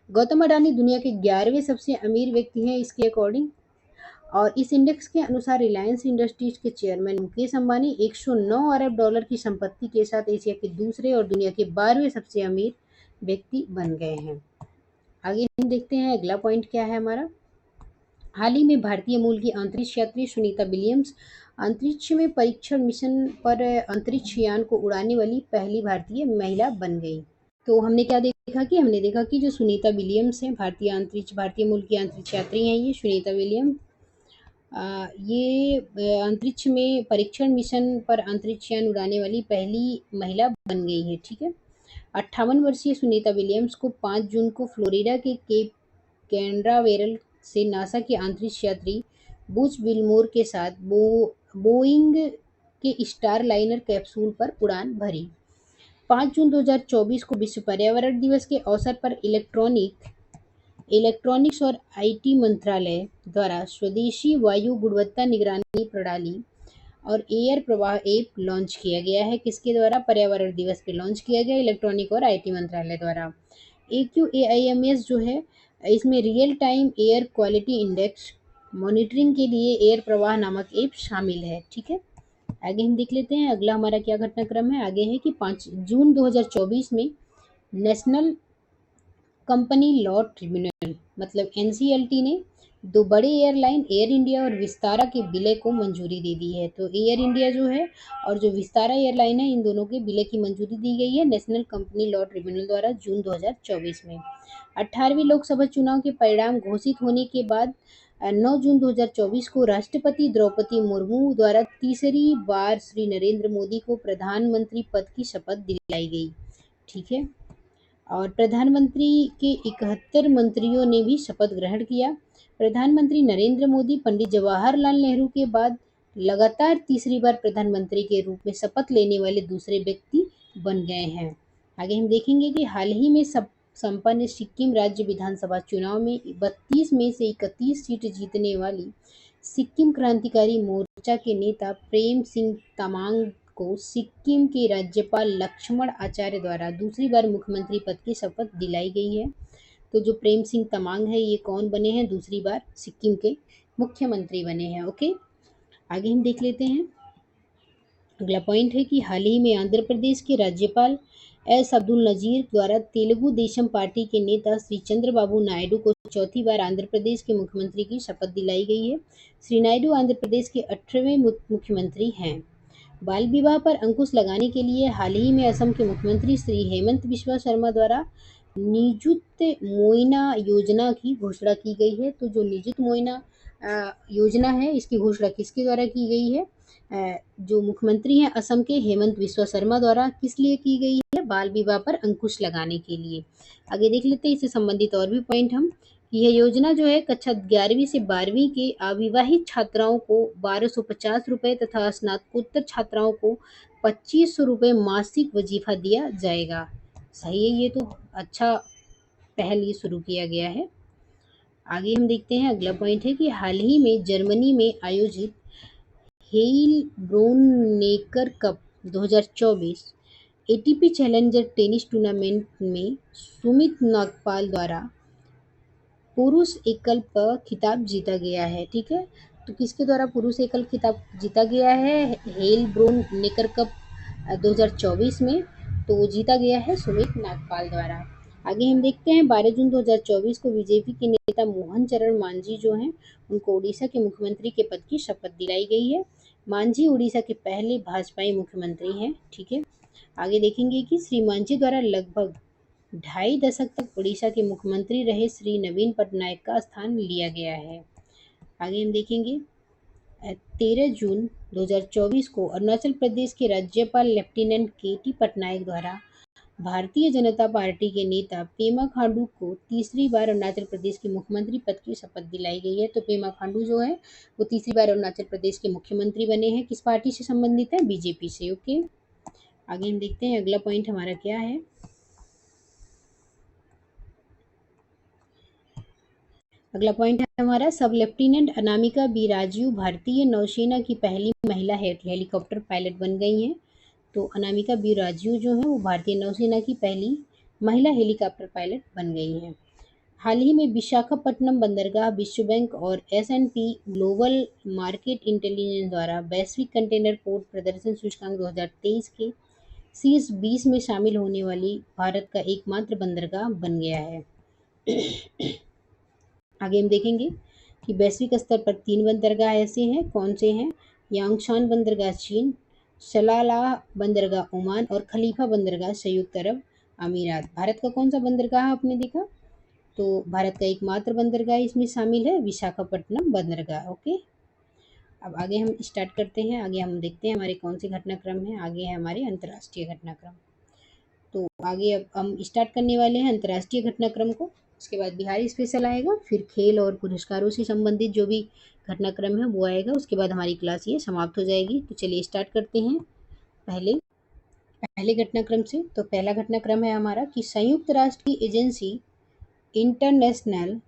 गौतम अडानी दुनिया के 11वें सबसे अमीर व्यक्ति हैं इसके अकॉर्डिंग। और इस इंडेक्स के अनुसार रिलायंस इंडस्ट्रीज के चेयरमैन मुकेश अंबानी 109 अरब डॉलर की संपत्ति के साथ एशिया के दूसरे और दुनिया के 12वें सबसे अमीर व्यक्ति बन गए हैं। आगे हम देखते हैं अगला पॉइंट क्या है हमारा। हाल ही में भारतीय मूल की अंतरिक्ष यात्री सुनीता विलियम्स अंतरिक्ष में परीक्षण मिशन पर अंतरिक्ष यान को उड़ाने वाली पहली भारतीय महिला बन गई। तो हमने क्या देखा कि जो सुनीता विलियम्स हैं भारतीय मूल की अंतरिक्ष यात्री हैं ये सुनीता विलियम्स। ये अंतरिक्ष में परीक्षण मिशन पर अंतरिक्ष यान उड़ाने वाली पहली महिला बन गई है। ठीक है, 58 वर्षीय सुनीता विलियम्स को 5 जून को फ्लोरिडा के केप कैनवेरल से नासा के अंतरिक्ष यात्री बुच विल्मोर के साथ बोइंग के स्टार लाइनर कैप्सूल पर उड़ान भरी। 5 जून 2024 को विश्व पर्यावरण दिवस के अवसर पर इलेक्ट्रॉनिक्स और आईटी मंत्रालय द्वारा स्वदेशी वायु गुणवत्ता निगरानी प्रणाली और एयर प्रवाह ऐप लॉन्च किया गया है। किसके द्वारा, पर्यावरण दिवस पे लॉन्च किया गया, इलेक्ट्रॉनिक और आईटी मंत्रालय द्वारा। AQAIMS जो है इसमें real time air quality index monitoring के लिए एयर प्रवाह नामक ऐप शामिल है। ठीक है, आगे हम देख लेते हैं अगला हमारा क्या घटनाक्रम है। आगे है कि 5 जून 2024 में नेशनल कंपनी लॉ ट्रिब्यूनल मतलब एनसीएलटी ने 2 बड़े एयरलाइन एयर इंडिया और विस्तारा के विलय को मंजूरी दे दी है। तो एयर इंडिया जो है और जो विस्तारा एयरलाइन है, इन दोनों के विलय की मंजूरी दी गई है नेशनल कंपनी लॉ ट्रिब्यूनल द्वारा जून 2024 में। 18वीं लोकसभा चुनाव के परिणाम घोषित होने के बाद 9 जून 2024 को राष्ट्रपति द्रौपदी मुर्मू द्वारा तीसरी बार श्री नरेंद्र मोदी को प्रधानमंत्री पद की शपथ दिलाई गई। ठीक है, और प्रधानमंत्री के 71 मंत्रियों ने भी शपथ ग्रहण किया। प्रधानमंत्री नरेंद्र मोदी पंडित जवाहरलाल नेहरू के बाद लगातार तीसरी बार प्रधानमंत्री के रूप में शपथ लेने वाले दूसरे व्यक्ति बन गए हैं। आगे हम देखेंगे कि हाल ही में संपन्न सिक्किम राज्य विधानसभा चुनाव में 32 में से 31 सीट जीतने वाली सिक्किम क्रांतिकारी मोर्चा के नेता प्रेम सिंह तमांग को सिक्किम के राज्यपाल लक्ष्मण आचार्य द्वारा दूसरी बार मुख्यमंत्री पद की शपथ दिलाई गई है। तो जो प्रेम सिंह तमांग है ये कौन बने हैं, दूसरी बार सिक्किम के मुख्यमंत्री बने हैं। ओके, आगे हम देख लेते हैं अगला पॉइंट है कि हाल ही में आंध्र प्रदेश के राज्यपाल एस अब्दुल नजीर द्वारा तेलुगु देशम पार्टी के नेता श्री चंद्रबाबू नायडू को चौथी बार आंध्र प्रदेश के मुख्यमंत्री की शपथ दिलाई गई है। श्री नायडू आंध्र प्रदेश के 18वें मुख्यमंत्री हैं। बाल विवाह पर अंकुश लगाने के लिए हाल ही में असम के मुख्यमंत्री श्री हेमंत बिस्वा शर्मा द्वारा निजुत मोइना योजना की घोषणा की गई है। तो जो निजुत मोइना योजना है इसकी घोषणा किसके द्वारा की गई है, जो मुख्यमंत्री हैं असम के हेमंत बिस्वा शर्मा द्वारा। किस लिए की गई है, बाल विवाह पर अंकुश लगाने के लिए। आगे देख लेते हैं इससे संबंधित और भी पॉइंट हम कि यह योजना जो है कक्षा 11वीं से 12वीं के अविवाहित छात्राओं को 1250 रुपये तथा स्नातकोत्तर छात्राओं को 2500 रुपये मासिक वजीफा दिया जाएगा। सही है, ये तो अच्छा पहल ये शुरू किया गया है। आगे हम देखते हैं अगला पॉइंट है कि हाल ही में जर्मनी में आयोजित Heil Bronnecker cup 2024 ATP challenger tennis tournament में सुमित नागपाल द्वारा पुरुष एकल पर खिताब जीता गया है। ठीक है, तो किसके द्वारा पुरुष एकल खिताब जीता गया है, हेल ब्रोन नेकर कप 2024 में तो वो जीता गया है सुमित नागपाल द्वारा। आगे हम देखते हैं 12 जून 2024 को बीजेपी के नेता मोहन चरण मांझी जो हैं उनको उड़ीसा के मुख्यमंत्री के पद की शपथ दिलाई गई है। मांझी उड़ीसा के पहले भाजपाई मुख्यमंत्री हैं। ठीक है, आगे देखेंगे कि श्री मांझी द्वारा लगभग 2.5 दशक तक उड़ीसा के मुख्यमंत्री रहे श्री नवीन पटनायक का स्थान लिया गया है। आगे हम देखेंगे 13 जून 2024 को अरुणाचल प्रदेश के राज्यपाल लेफ्टिनेंट केटी पटनायक द्वारा भारतीय जनता पार्टी के नेता पेमा खांडू को तीसरी बार अरुणाचल प्रदेश के मुख्यमंत्री पद की शपथ दिलाई गई है। तो पेमा खांडू जो है वो तीसरी बार अरुणाचल प्रदेश के मुख्यमंत्री बने हैं। किस पार्टी से संबंधित है? बीजेपी से। ओके, आगे हम देखते हैं अगला पॉइंट हमारा क्या है। अगला पॉइंट है हमारा, सब लेफ्टिनेंट अनामिका बी राजू भारतीय नौसेना की पहली महिला हेलीकॉप्टर पायलट बन गई हैं। तो अनामिका बी राजू जो है वो भारतीय नौसेना की पहली महिला हेलीकॉप्टर पायलट बन गई हैं। हाल ही में विशाखापट्टनम बंदरगाह विश्व बैंक और S&P ग्लोबल मार्केट इंटेलिजेंस द्वारा वैश्विक कंटेनर पोर्ट प्रदर्शन सूचकांक 2023 के शीर्ष 20 में शामिल होने वाली भारत का एकमात्र बंदरगाह बन गया है। आगे हम देखेंगे कि वैश्विक स्तर पर 3 बंदरगाह ऐसे हैं, कौन से हैं? यांगशान बंदरगाह चीन, सलालाह बंदरगाह ओमान और खलीफा बंदरगाह संयुक्त अरब अमीरात। भारत का कौन सा बंदरगाह आपने देखा? तो भारत का एकमात्र बंदरगाह इसमें शामिल है विशाखापट्टनम बंदरगाह। ओके, अब आगे हम स्टार्ट करते हैं। आगे हम देखते हैं हमारे कौन से घटनाक्रम हैं। आगे है हमारे अंतर्राष्ट्रीय घटनाक्रम। तो आगे अब हम स्टार्ट करने वाले हैं अंतर्राष्ट्रीय घटनाक्रम को। उसके बाद बिहारी स्पेशल आएगा, फिर खेल और पुरस्कारों से संबंधित जो भी घटनाक्रम है वो आएगा। उसके बाद हमारी क्लास ये समाप्त हो जाएगी। तो चलिए स्टार्ट करते हैं पहले पहले घटनाक्रम से। तो पहला घटनाक्रम है हमारा कि संयुक्त राष्ट्र की agency international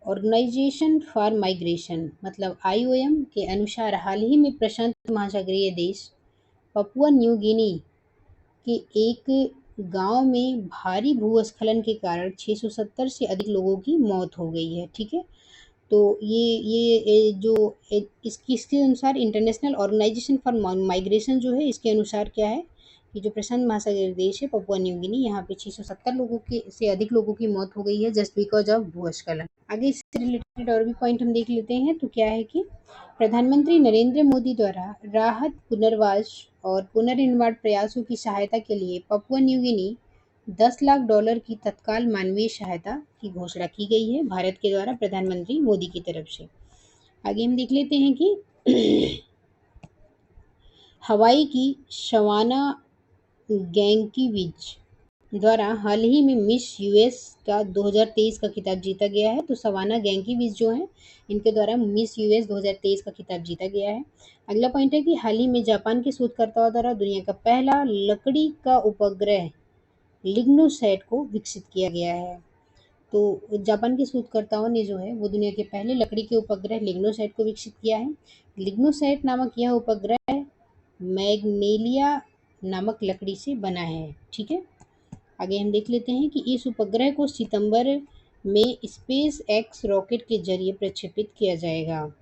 organisation for migration मतलब IOM के अनुसार हाल ही में प्रशांत महासागरीय देश पपुआ न्यू गिनी के एक गांव में भारी भूस्खलन के कारण 670 से अधिक लोगों की मौत हो गई है। ठीक है, तो इसके अनुसार इंटरनेशनल ऑर्गेनाइजेशन फॉर माइग्रेशन जो है इसके अनुसार क्या है कि जो प्रशांत महासागरीय देश है पपुआ न्यू गिनी, यहाँ पे 670 लोगों के से अधिक लोगों की मौत हो गई है जस्ट बिकॉज ऑफ भूस्खलन। आगे इससे रिलेटेड और भी पॉइंट हम देख लेते हैं। तो क्या है कि प्रधानमंत्री नरेंद्र मोदी द्वारा राहत, पुनर्वास और पुनर्निर्माण प्रयासों की सहायता के लिए पपुआ न्यू गिनी $10 लाख की तत्काल मानवीय सहायता की घोषणा की गई है भारत के द्वारा प्रधानमंत्री मोदी की तरफ से। आगे हम देख लेते हैं कि हवाई की शवाना गैंकीविच द्वारा हाल ही में मिस यूएस का 2023 का खिताब जीता गया है। तो सवाना गैंकीविच जो है इनके द्वारा मिस यूएस 2023 का खिताब जीता गया है। अगला पॉइंट है कि हाल ही में जापान के शोधकर्ताओं द्वारा दुनिया का पहला लकड़ी का उपग्रह लिग्नोसैट को विकसित किया गया है। तो जापान के शोधकर्ताओं ने जो है वो दुनिया के पहले लकड़ी के उपग्रह लिग्नोसैट को विकसित किया है। लिग्नोसैट नामक यह उपग्रह मैग्नेलिया नामक लकड़ी से बना है। ठीक है, आगे हम देख लेते हैं कि इस उपग्रह को सितंबर में स्पेस एक्स रॉकेट के जरिए प्रक्षेपित किया जाएगा।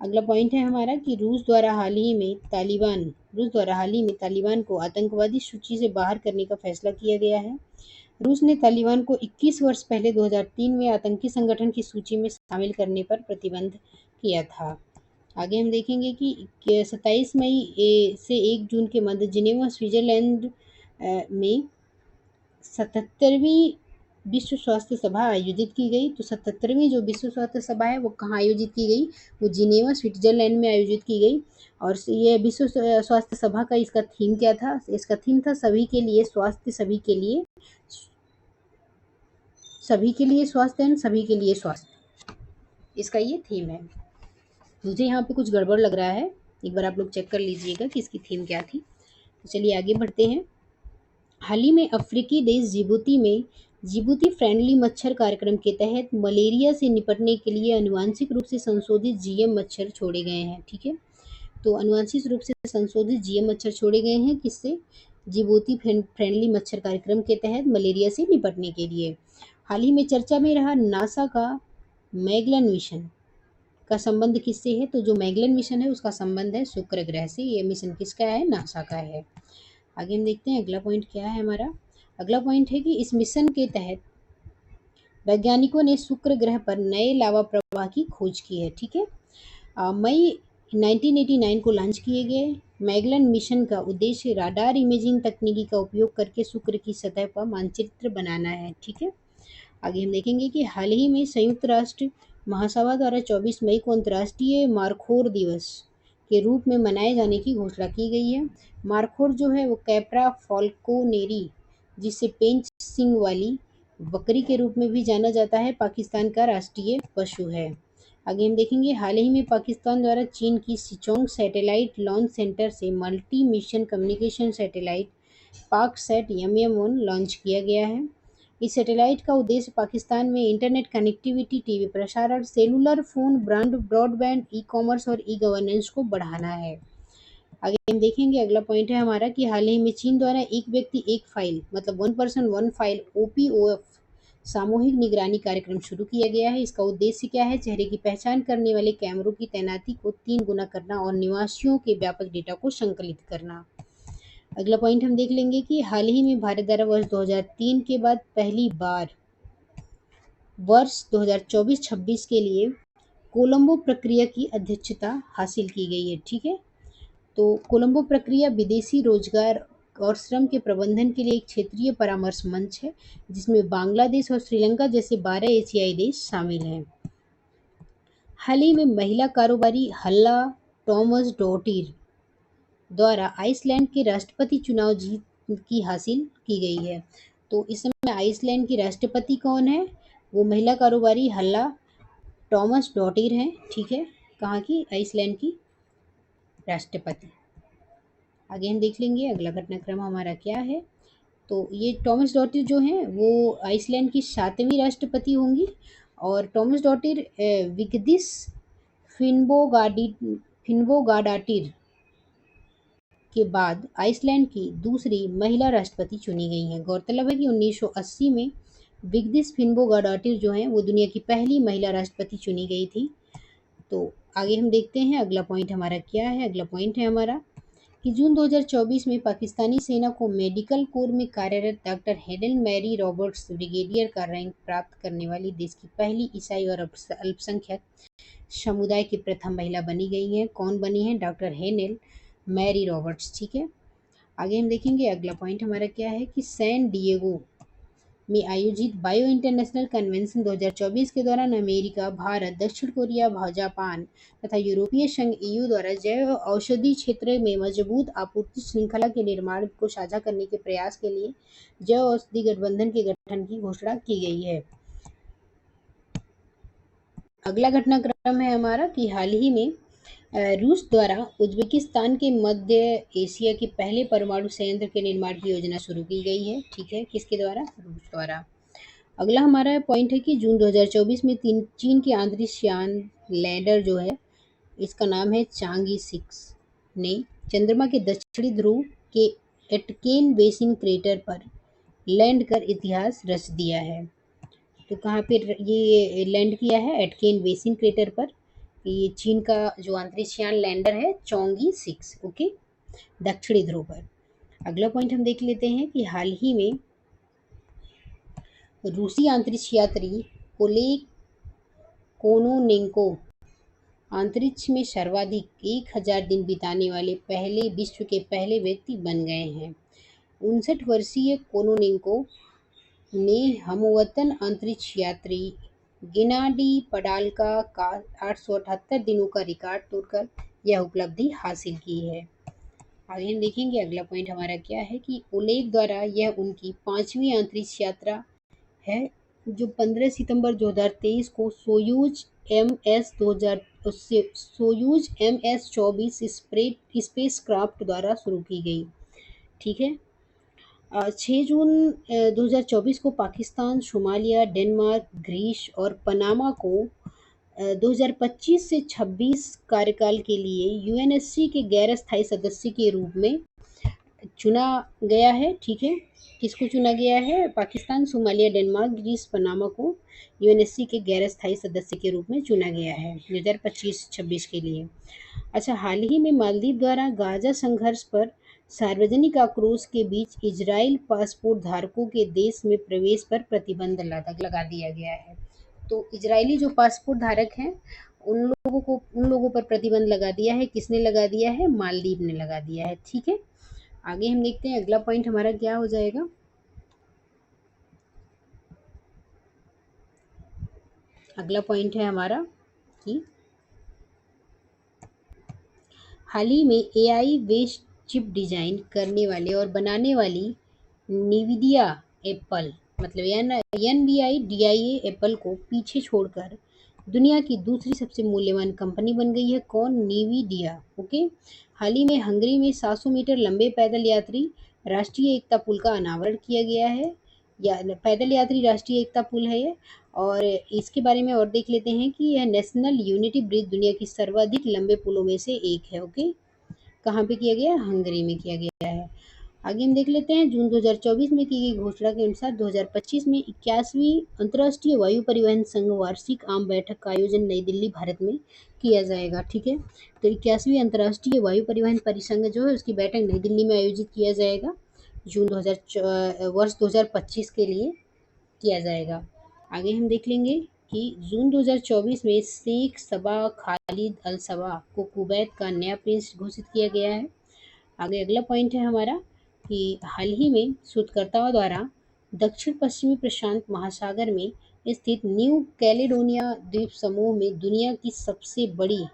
अगला पॉइंट है हमारा कि रूस द्वारा हाल ही में तालिबान को आतंकवादी सूची से बाहर करने का फैसला किया गया है। रूस ने तालिबान को 21 वर्ष पहले 2003 में आतंकी संगठन की सूची में शामिल करने पर प्रतिबंध किया था। आगे हम देखेंगे कि 27 मई से 1 जून के मध्य जिनेवा स्विट्जरलैंड में 77वीं विश्व स्वास्थ्य सभा आयोजित की गई। तो 77वीं जो विश्व स्वास्थ्य सभा है वो कहाँ आयोजित की गई? वो जिनेवा स्विट्जरलैंड में आयोजित की गई। और ये विश्व स्वास्थ्य सभा का इसका थीम क्या था? इसका थीम था सभी के लिए स्वास्थ्य, सभी के लिए स्वास्थ्य एंड सभी के लिए स्वास्थ्य, इसका ये थीम है। मुझे यहाँ पे कुछ गड़बड़ लग रहा है, एक बार आप लोग चेक कर लीजिएगा कि इसकी थीम क्या थी। तो चलिए आगे बढ़ते हैं। हाल ही में अफ्रीकी देश जिबूती में जिबूती फ्रेंडली मच्छर कार्यक्रम के तहत मलेरिया से निपटने के लिए आनुवांशिक रूप से संशोधित जीएम मच्छर छोड़े गए हैं। ठीक है, तो आनुवांशिक रूप से संशोधित जीएम मच्छर छोड़े गए हैं किससे? जिबूती फ्रेंडली मच्छर कार्यक्रम के तहत मलेरिया से निपटने के लिए। हाल ही में चर्चा में रहा नासा का मैगलन मिशन का संबंध किससे है? तो जो मैगलन मिशन है उसका संबंध है शुक्र ग्रह से। ये मिशन किसका है? नासा का है। आगे हम देखते हैं अगला पॉइंट क्या है हमारा। अगला पॉइंट है कि इस मिशन के तहत वैज्ञानिकों ने शुक्र ग्रह पर नए लावा प्रवाह की खोज की है। ठीक है, मई 1989 को लॉन्च किए गए मैगलन मिशन का उद्देश्य राडार इमेजिंग तकनीकी का उपयोग करके शुक्र की सतह पर मानचित्र बनाना है। ठीक है, आगे हम देखेंगे कि हाल ही में संयुक्त राष्ट्र महासभा द्वारा 24 मई को अंतर्राष्ट्रीय मारखोर दिवस के रूप में मनाए जाने की घोषणा की गई है। मारखोर जो है वो कैप्रा फाल्कोनेरी जिसे पेंच सिंग वाली बकरी के रूप में भी जाना जाता है, पाकिस्तान का राष्ट्रीय पशु है। आगे हम देखेंगे, हाल ही में पाकिस्तान द्वारा चीन की सिचोंग सैटेलाइट लॉन्च सेंटर से multi mission communication satellite PakSat यम-1 लॉन्च किया गया है। इस सैटेलाइट का उद्देश्य पाकिस्तान में इंटरनेट कनेक्टिविटी, टीवी प्रसारण, सेलुलर फोन, ब्रॉडबैंड, ई-कॉमर्स और ई-गवर्नेंस को बढ़ाना है। आगे हम देखेंगे, अगला पॉइंट है हमारा कि हाल ही में चीन द्वारा एक व्यक्ति एक फाइल मतलब one person one file OPOF सामूहिक निगरानी कार्यक्रम शुरू किया गया है। इसका उद्देश्य क्या है? चेहरे की पहचान करने वाले कैमरों की तैनाती को 3 गुना करना और निवासियों के व्यापक डेटा को संकलित करना। अगला पॉइंट हम देख लेंगे कि हाल ही में भारत द्वारा वर्ष 2003 के बाद पहली बार वर्ष 2024-26 के लिए कोलंबो प्रक्रिया की अध्यक्षता हासिल की गई है। ठीक है, तो कोलंबो प्रक्रिया विदेशी रोजगार और श्रम के प्रबंधन के लिए एक क्षेत्रीय परामर्श मंच है, जिसमें बांग्लादेश और श्रीलंका जैसे 12 एशियाई देश शामिल हैं। हाल ही में महिला कारोबारी हल्ला टॉमस-डॉटिर द्वारा आइसलैंड के राष्ट्रपति चुनाव जीत की हासिल की गई है। तो इस समय आइसलैंड की राष्ट्रपति कौन है? वो महिला कारोबारी हल्ला टॉमस-डॉटिर हैं। ठीक है, कहाँ की? आइसलैंड की राष्ट्रपति। आगे हम देख लेंगे अगला घटनाक्रम हमारा क्या है। तो ये टॉमस डॉटिर जो हैं वो आइसलैंड की 7वीं राष्ट्रपति होंगी और टॉमस डॉटिर विगदिस फिन्बोगाडाटिर के बाद आइसलैंड की दूसरी महिला राष्ट्रपति चुनी गई हैं। गौरतलब है कि 1980 में विगदिस फिन्बोगाडाटिर जो हैं वो दुनिया की पहली महिला राष्ट्रपति चुनी गई थी। तो आगे हम देखते हैं अगला पॉइंट हमारा क्या है। अगला पॉइंट है हमारा कि जून 2024 में पाकिस्तानी सेना को मेडिकल कोर में कार्यरत doctor Helen Mary Roberts brigadier का रैंक प्राप्त करने वाली देश की पहली ईसाई और अल्पसंख्यक समुदाय की प्रथम महिला बनी गई हैं। कौन बनी है? Doctor Helen Mary Roberts. ठीक है, आगे हम देखेंगे अगला पॉइंट हमारा क्या है कि सैन डिएगो में आयोजित बायो इंटरनेशनल कन्वेंशन 2024 के दौरान अमेरिका, भारत, दक्षिण कोरिया, जापान तथा यूरोपीय संघ EU द्वारा जैव औषधि क्षेत्र में मजबूत आपूर्ति श्रृंखला के निर्माण को साझा करने के प्रयास के लिए जैव औषधि गठबंधन के गठन की घोषणा की गई है। अगला घटनाक्रम है हमारा कि हाल ही में रूस द्वारा उज्बेकिस्तान के मध्य एशिया के पहले परमाणु संयंत्र के निर्माण की योजना शुरू की गई है। ठीक है, किसके द्वारा? रूस द्वारा। अगला हमारा पॉइंट है कि जून 2024 में चीन के अंतरिक्ष यान लैंडर जो है, इसका नाम है चांगी 6 ने चंद्रमा के दक्षिणी ध्रुव के एटकेन बेसिन क्रेटर पर लैंड कर इतिहास रच दिया है। तो कहाँ पे ये लैंड किया है? एटकेन बेसिन क्रेटर पर। ये चीन का जो अंतरिक्ष यान लैंडर है चोंगी 6, ओके, दक्षिणी ध्रुव पर। अगला पॉइंट हम देख लेते हैं कि हाल ही में रूसी अंतरिक्ष यात्री ओलेग कोनोनेंको अंतरिक्ष में सर्वाधिक 1000 दिन बिताने वाले विश्व के पहले व्यक्ति बन गए हैं। 59 वर्षीय कोनोनेंको ने हमवतन अंतरिक्ष यात्री गेनाडी पडाल्का का 878 दिनों का रिकॉर्ड तोड़कर यह उपलब्धि हासिल की है। आगे हम देखेंगे अगला पॉइंट हमारा क्या है कि ओलेग द्वारा यह उनकी 5वीं अंतरिक्ष यात्रा है, जो 15 सितंबर 2023 को सोयूज MS-24 स्पेसक्राफ्ट द्वारा शुरू की गई। ठीक है, 6 जून 2024 को पाकिस्तान, सोमालिया, डेनमार्क, ग्रीस और पनामा को 2025 से 26 कार्यकाल के लिए UNSC के गैर स्थायी सदस्य के रूप में चुना गया है। ठीक है, किसको चुना गया है? Pakistan, Somalia, Denmark, Greece, Panama को UNSC के गैर स्थायी सदस्य के रूप में चुना गया है 2025-26 के लिए। अच्छा, हाल ही में मालदीव द्वारा गाजा संघर्ष पर सार्वजनिक आक्रोश के बीच इजराइल पासपोर्ट धारकों के देश में प्रवेश पर प्रतिबंध लगा दिया गया है। तो इजरायली जो पासपोर्ट धारक हैं उन लोगों पर प्रतिबंध लगा दिया है। किसने लगा दिया है? मालदीव ने लगा दिया है। ठीक है, आगे हम देखते हैं अगला पॉइंट हमारा क्या हो जाएगा। अगला पॉइंट है हमारा कि हाल ही में AI बेस्ड चिप डिजाइन करने वाले और बनाने वाली निविदिया एप्पल मतलब NVIDIA एप्पल को पीछे छोड़कर दुनिया की दूसरी सबसे मूल्यवान कंपनी बन गई है। कौन? निविदिया। ओके। हाल ही में हंगरी में 700 मीटर लंबे पैदल यात्री राष्ट्रीय एकता पुल का अनावरण किया गया है। या पैदल यात्री राष्ट्रीय एकता पुल है ये। और इसके बारे में और देख लेते हैं कि यह नेशनल यूनिटी ब्रिज दुनिया की सर्वाधिक लंबे पुलों में से एक है। ओके। कहाँ पे किया गया है? हंगरी में किया गया है। आगे हम देख लेते हैं, जून 2024 में की गई घोषणा के अनुसार 2025 में 81वीं अंतर्राष्ट्रीय वायु परिवहन संघ वार्षिक आम बैठक का आयोजन नई दिल्ली, भारत में किया जाएगा। ठीक है, तो 81वीं अंतर्राष्ट्रीय वायु परिवहन परिसंघ जो है उसकी बैठक नई दिल्ली में आयोजित किया जाएगा वर्ष 2025 के लिए किया जाएगा। आगे हम देख लेंगे कि जून 2024 में शेख सबा खालिद अल सबा को कुवैत का नया प्रिंस घोषित किया गया है। आगे अगला पॉइंट है हमारा कि हाल ही में शोधकर्ताओं द्वारा दक्षिण पश्चिमी प्रशांत महासागर में स्थित न्यू कैलेडोनिया द्वीप समूह में दुनिया की सबसे बड़ी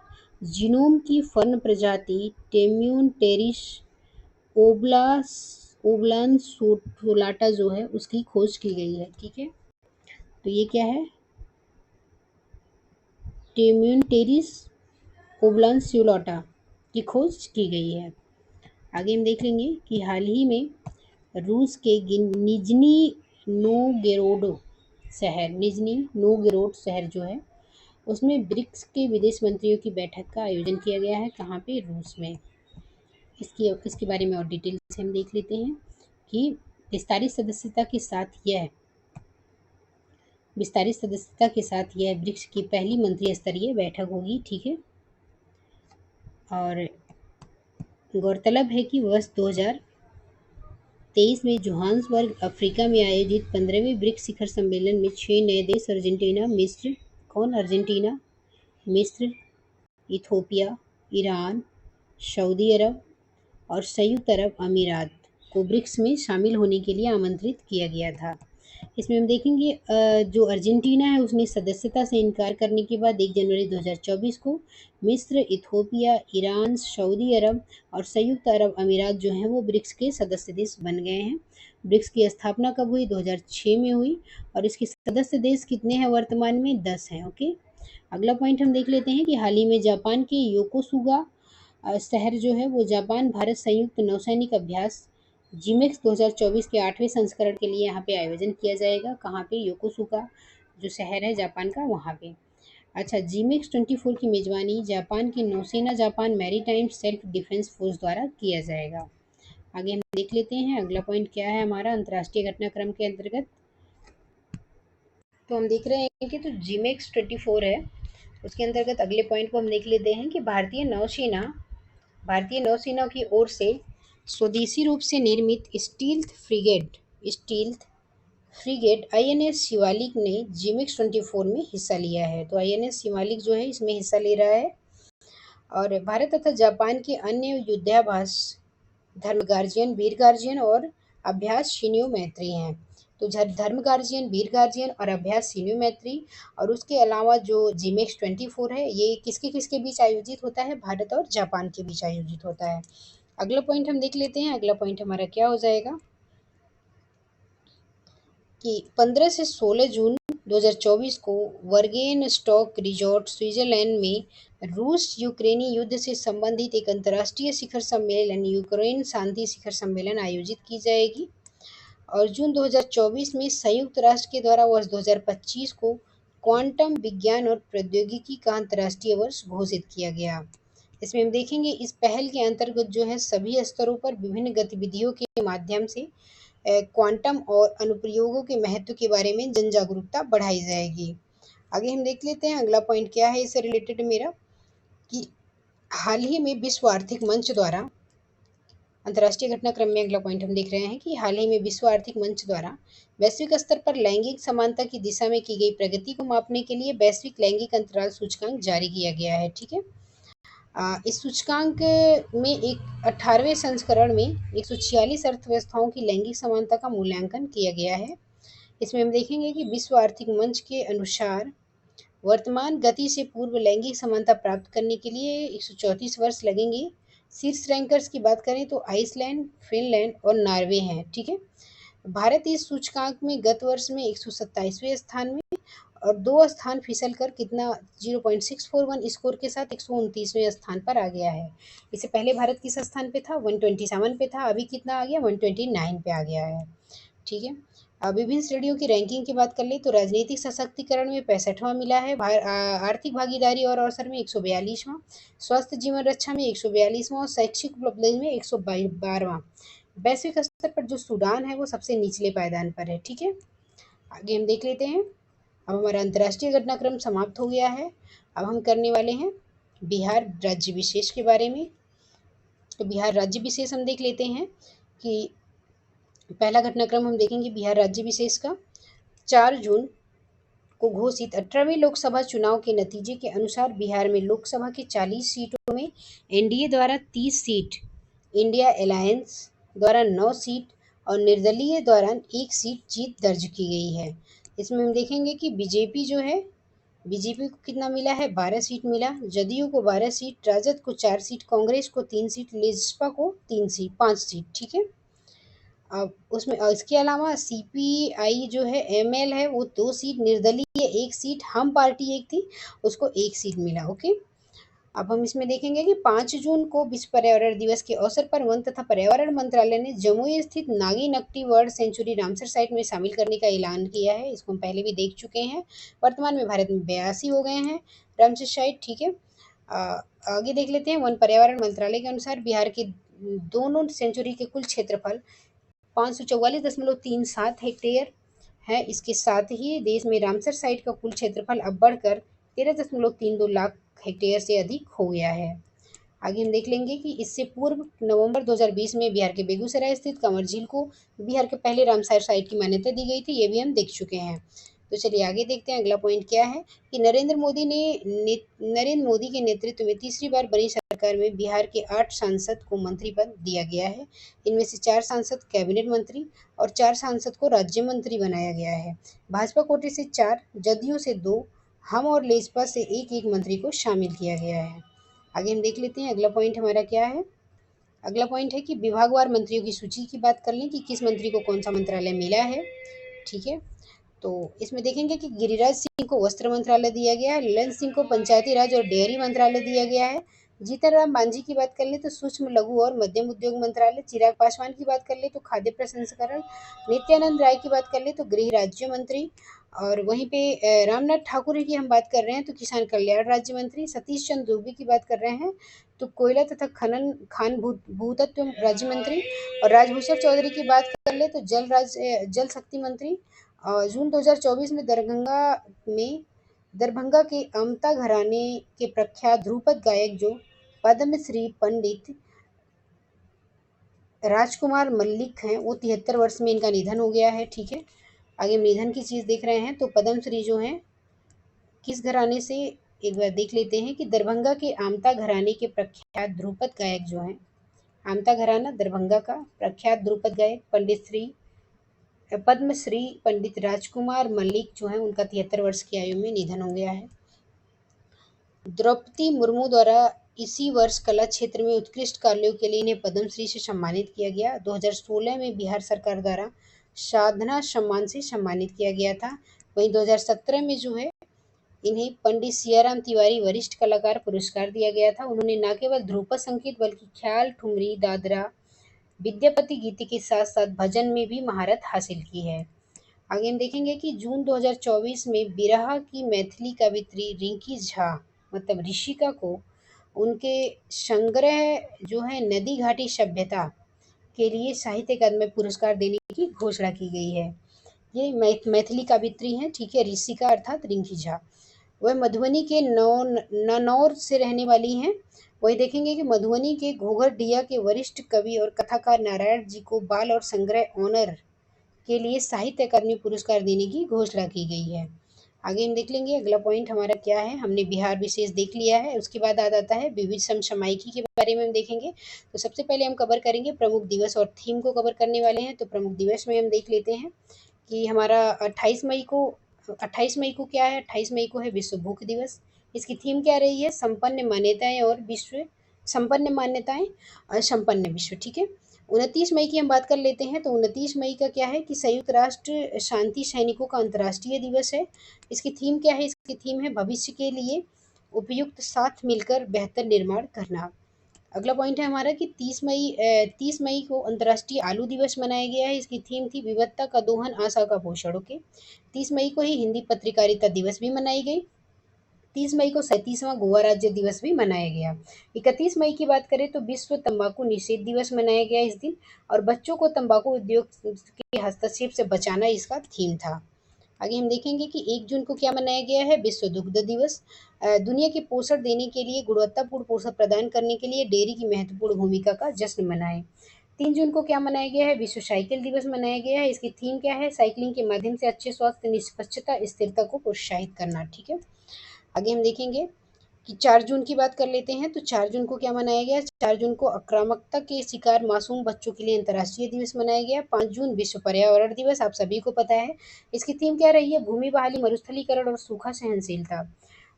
जीनोम की फर्न प्रजाति टेम्यून टेरिस ओब्लास ओब्लान सोलाटा जो है उसकी खोज की गई है। ठीक है, तो ये क्या है? टेम्यून टेरिस ओब्लान सोलाटा की खोज की गई है। आगे हम देख लेंगे कि हाल ही में रूस के निजनी नोगरोड शहर जो है उसमें ब्रिक्स के विदेश मंत्रियों की बैठक का आयोजन किया गया है। कहाँ पे? रूस में। इसके बारे में और डिटेल से हम देख लेते हैं कि विस्तारित सदस्यता के साथ यह ब्रिक्स की पहली मंत्री स्तरीय बैठक होगी। ठीक है, और गौरतलब है कि वर्ष 2023 में जोहान्सबर्ग अफ्रीका में आयोजित 15वें ब्रिक्स शिखर सम्मेलन में 6 नए देश अर्जेंटीना, मिस्र, इथोपिया, ईरान, सऊदी अरब और संयुक्त अरब अमीरात को ब्रिक्स में शामिल होने के लिए आमंत्रित किया गया था। इसमें हम देखेंगे जो अर्जेंटीना है उसने सदस्यता से इनकार करने के बाद 1 जनवरी 2024 को मिस्र, इथोपिया, ईरान, सऊदी अरब और संयुक्त अरब अमीरात जो हैं वो ब्रिक्स के सदस्य देश बन गए हैं। ब्रिक्स की स्थापना कब हुई? 2006 में हुई। और इसके सदस्य देश कितने हैं वर्तमान में? 10 हैं। ओके, अगला पॉइंट हम देख लेते हैं कि हाल ही में जापान के योकोसुगा शहर जो है वो जापान भारत संयुक्त नौसैनिक अभ्यास जीमेक्स 2024 के 8वें संस्करण के लिए यहाँ पे आयोजन किया जाएगा। कहाँ पे? योकोसुका जो शहर है जापान का, वहाँ पे। अच्छा, जीमेक्स 24 की मेजबानी जापान की नौसेना Japan maritime self defence force द्वारा किया जाएगा। आगे हम देख लेते हैं अगला पॉइंट क्या है हमारा अंतर्राष्ट्रीय घटनाक्रम के अंतर्गत। तो हम देख रहे हैं कि तो जीमेक्स 24 है, उसके अंतर्गत अगले पॉइंट को हम देख लेते हैं कि भारतीय नौसेना की ओर से स्वदेशी रूप से निर्मित स्टील्थ फ्रिगेट INS शिवालिक ने जीमेक्स 24 में हिस्सा लिया है। तो INS शिवालिक जो है इसमें हिस्सा ले रहा है। और भारत तथा जापान के अन्य युद्धाभ्यास धर्म गार्जियन, वीर गार्जियन और अभ्यास शिन्यो मैत्री हैं। तो धर्म गार्जियन, वीर गार्जियन और अभ्यास शिन्यो मैत्री। और उसके अलावा जो जीमेक्स 24 है ये किसके किसके बीच आयोजित होता है? भारत और जापान के बीच आयोजित होता है। अगला पॉइंट हम देख लेते हैं। अगला पॉइंट हमारा क्या हो जाएगा कि 15 से 16 जून 2024 को वर्गेन स्टॉक रिजॉर्ट स्विट्जरलैंड में रूस यूक्रेनी युद्ध से संबंधित एक अंतर्राष्ट्रीय शिखर सम्मेलन यूक्रेन शांति शिखर सम्मेलन आयोजित की जाएगी। और जून 2024 में संयुक्त राष्ट्र के द्वारा वर्ष 2025 को क्वांटम विज्ञान और प्रौद्योगिकी का अंतर्राष्ट्रीय वर्ष घोषित किया गया। इसमें हम देखेंगे इस पहल के अंतर्गत जो है सभी स्तरों पर विभिन्न गतिविधियों के माध्यम से क्वांटम और अनुप्रयोगों के महत्व के बारे में जन जागरूकता बढ़ाई जाएगी। आगे हम देख लेते हैं अगला पॉइंट क्या है इससे रिलेटेड मेरा कि हाल ही में विश्व आर्थिक मंच द्वारा अंतर्राष्ट्रीय घटनाक्रम में अगला पॉइंट हम देख रहे हैं कि हाल ही में विश्व आर्थिक मंच द्वारा वैश्विक स्तर पर लैंगिक समानता की दिशा में की गई प्रगति को मापने के लिए वैश्विक लैंगिक अंतराल सूचकांक जारी किया गया है। ठीक है, इस सूचकांक में एक 18वें संस्करण में 146 अर्थव्यवस्थाओं की लैंगिक समानता का मूल्यांकन किया गया है। इसमें हम देखेंगे कि विश्व आर्थिक मंच के अनुसार वर्तमान गति से पूर्व लैंगिक समानता प्राप्त करने के लिए 134 वर्ष लगेंगे। शीर्ष रैंकर्स की बात करें तो आइसलैंड, फिनलैंड और नॉर्वे हैं। ठीक है, भारत इस सूचकांक में गत वर्ष में 127वें स्थान में और 2 स्थान फिसल कर कितना 0.641 स्कोर के साथ 129वें स्थान पर आ गया है। इससे पहले भारत किस स्थान पे था? 127 पे था, अभी कितना आ गया? 129 पे आ गया है। ठीक है। अब विभिन्न श्रेणियों की रैंकिंग की बात कर ले तो राजनीतिक सशक्तिकरण में 65वां मिला है, आर्थिक भागीदारी और अवसर में 142वां, स्वास्थ्य जीवन रक्षा में 142वां और शैक्षिक उपलब्धि में 112वां। वैश्विक स्तर पर जो सूडान है वो सबसे निचले पायदान पर है। ठीक है, आगे हम देख लेते हैं। अब हमारा अंतर्राष्ट्रीय घटनाक्रम समाप्त हो गया है। अब हम करने वाले हैं बिहार राज्य विशेष के बारे में। तो बिहार राज्य विशेष हम देख लेते हैं कि पहला घटनाक्रम हम देखेंगे बिहार राज्य विशेष का। 4 जून को घोषित 18वें लोकसभा चुनाव के नतीजे के अनुसार बिहार में लोकसभा की 40 सीटों में एनडीए द्वारा 30 सीट, इंडिया अलायंस द्वारा 9 सीट और निर्दलीय द्वारा 1 सीट जीत दर्ज की गई है। इसमें हम देखेंगे कि बीजेपी जो है, बीजेपी को कितना मिला है? 12 सीट मिला, जदयू को 12 सीट, राजद को 4 सीट, कांग्रेस को 3 सीट, लेजपा को 5 सीट। ठीक है। अब उसमें इसके अलावा सीपीआई जो है, एमएल है, वो 2 सीट, निर्दलीय 1 सीट, हम पार्टी एक थी, उसको 1 सीट मिला। ओके। अब हम इसमें देखेंगे कि 5 जून को विश्व पर्यावरण दिवस के अवसर पर वन तथा पर्यावरण मंत्रालय ने जमुई स्थित Nagi Nakti bird sanctuary Ramsar site में शामिल करने का ऐलान किया है। इसको हम पहले भी देख चुके हैं। वर्तमान में भारत में 82 हो गए हैं रामसर साइट। ठीक है। आगे देख लेते हैं। वन पर्यावरण मंत्रालय के अनुसार बिहार के दोनों सेंचुरी के कुल क्षेत्रफल 544.37 हेक्टेयर है। इसके साथ ही देश में रामसर साइट का कुल क्षेत्रफल अब बढ़कर 13.32 लाख हेक्टेयर से अधिक हो गया है। आगे हम देख लेंगे कि इससे पूर्व नवंबर 2020 में बिहार के बेगूसराय स्थित कंवर झील को बिहार के पहले रामसर साइट की मान्यता दी गई थी। ये भी हम देख चुके हैं। तो चलिए आगे देखते हैं। अगला पॉइंट क्या है कि नरेंद्र मोदी के नेतृत्व में तीसरी बार बनी सरकार में बिहार के 8 सांसद को मंत्री पद दिया गया है। इनमें से 4 सांसद कैबिनेट मंत्री और 4 सांसद को राज्य मंत्री बनाया गया है। भाजपा कोटे से 4, जदयू से 2, हम और लेजपा से एक मंत्री को शामिल किया गया है। आगे हम देख लेते हैं। अगला पॉइंट हमारा क्या है? अगला पॉइंट है कि विभागवार मंत्रियों की सूची की बात कर लें कि किस मंत्री को कौन सा मंत्रालय मिला है। ठीक है। तो इसमें देखेंगे कि गिरिराज सिंह को वस्त्र मंत्रालय दिया गया है, ललन सिंह को पंचायती राज और डेयरी मंत्रालय दिया गया है। जीतन राम मांझी की बात कर ले तो सूक्ष्म लघु और मध्यम उद्योग मंत्रालय, चिराग पासवान की बात कर ले तो खाद्य प्रसंस्करण, नित्यानंद राय की बात कर ले तो गृह राज्य मंत्री, और वहीं पे रामनाथ ठाकुर की हम बात कर रहे हैं तो किसान कल्याण राज्य मंत्री, सतीश चंद्र दूबे की बात कर रहे हैं तो कोयला तथा खान भूतत्व राज्य मंत्री, और राजभूषण चौधरी की बात कर ले तो जल शक्ति मंत्री। जून 2024 में दरभंगा के अमता घराने के प्रख्यात ध्रुपद गायक जो पद्मश्री पंडित राजकुमार मल्लिक हैं, वो 73 वर्ष में इनका निधन हो गया है। ठीक है। आगे हम निधन की चीज़ देख रहे हैं तो पद्मश्री जो हैं किस घराने से, एक बार देख लेते हैं कि दरभंगा के आमता घराने के प्रख्यात ध्रुपद गायक जो हैं, आमता घराना दरभंगा का प्रख्यात ध्रुपद गायक पद्मश्री पंडित राजकुमार मल्लिक जो हैं, उनका 73 वर्ष की आयु में निधन हो गया है। द्रौपदी मुर्मू द्वारा इसी वर्ष कला क्षेत्र में उत्कृष्ट कार्यों के लिए इन्हें पद्मश्री से सम्मानित किया गया। 2016 में बिहार सरकार द्वारा साधना सम्मान से सम्मानित किया गया था। वहीं 2017 में जो है इन्हें पंडित सियाराम तिवारी वरिष्ठ कलाकार पुरस्कार दिया गया था। उन्होंने न केवल ध्रुपद संगीत बल्कि ख्याल, ठुमरी, दादरा, विद्यापति गीति के साथ साथ भजन में भी महारत हासिल की है। आगे हम देखेंगे कि जून 2024 में बिरहा की मैथिली कवित्री रिंकी झा मतलब ऋषिका को उनके संग्रह जो है नदी घाटी सभ्यता के लिए साहित्य अकादमी पुरस्कार देने की घोषणा की गई है। ये मैथिली कवित्री हैं। ठीक है। ऋषिका अर्थात रिंकी झा, वह मधुबनी के ननौर से रहने वाली हैं। वही देखेंगे कि मधुबनी के घोघरडिया के वरिष्ठ कवि और कथाकार नारायण जी को बाल और संग्रह ऑनर के लिए साहित्य अकादमी पुरस्कार देने की घोषणा की गई है। आगे हम देख लेंगे। अगला पॉइंट हमारा क्या है? हमने बिहार विशेष देख लिया है। उसके बाद आ जाता है विविध समसामयिकी के बारे में हम देखेंगे। तो सबसे पहले हम कवर करेंगे प्रमुख दिवस और थीम को कवर करने वाले हैं। तो प्रमुख दिवस में हम देख लेते हैं कि हमारा 28 मई को क्या है? 28 मई को है विश्व भूख दिवस। इसकी थीम क्या रही है? संपन्न मान्यताएं और संपन्न विश्व। ठीक है। 29 मई की हम बात कर लेते हैं। तो 29 मई का क्या है कि संयुक्त राष्ट्र शांति सैनिकों का अंतर्राष्ट्रीय दिवस है। इसकी थीम क्या है? इसकी थीम है भविष्य के लिए उपयुक्त साथ मिलकर बेहतर निर्माण करना। अगला पॉइंट है हमारा कि 30 मई को अंतर्राष्ट्रीय आलू दिवस मनाया गया है। इसकी थीम थी विविधता का दोहन, आशा का पोषण। ओके, 30 मई को ही हिंदी पत्रकारिता दिवस भी मनाई गई। 30 मई को 37वां गोवा राज्य दिवस भी मनाया गया। 31 मई की बात करें तो विश्व तंबाकू निषेध दिवस मनाया गया इस दिन, और बच्चों को तंबाकू उद्योग के हस्तक्षेप से बचाना इसका थीम था। आगे हम देखेंगे कि 1 जून को क्या मनाया गया है? विश्व दुग्ध दिवस। दुनिया के पोषण देने के लिए, गुणवत्तापूर्ण पोषण प्रदान करने के लिए डेयरी की महत्वपूर्ण भूमिका का जश्न मनाएं। 3 जून को क्या मनाया गया है? विश्व साइकिल दिवस मनाया गया है। इसकी थीम क्या है? साइकिलिंग के माध्यम से अच्छे स्वास्थ्य, निष्पक्षता, स्थिरता को प्रोत्साहित करना। ठीक है, आगे हम देखेंगे कि 4 जून की बात कर लेते हैं। तो 4 जून को क्या मनाया गया? 4 जून को आक्रामकता के शिकार मासूम बच्चों के लिए अंतर्राष्ट्रीय दिवस मनाया गया। 5 जून विश्व पर्यावरण दिवस, आप सभी को पता है। इसकी थीम क्या रही है? भूमि बहाली, मरुस्थलीकरण और सूखा सहनशीलता।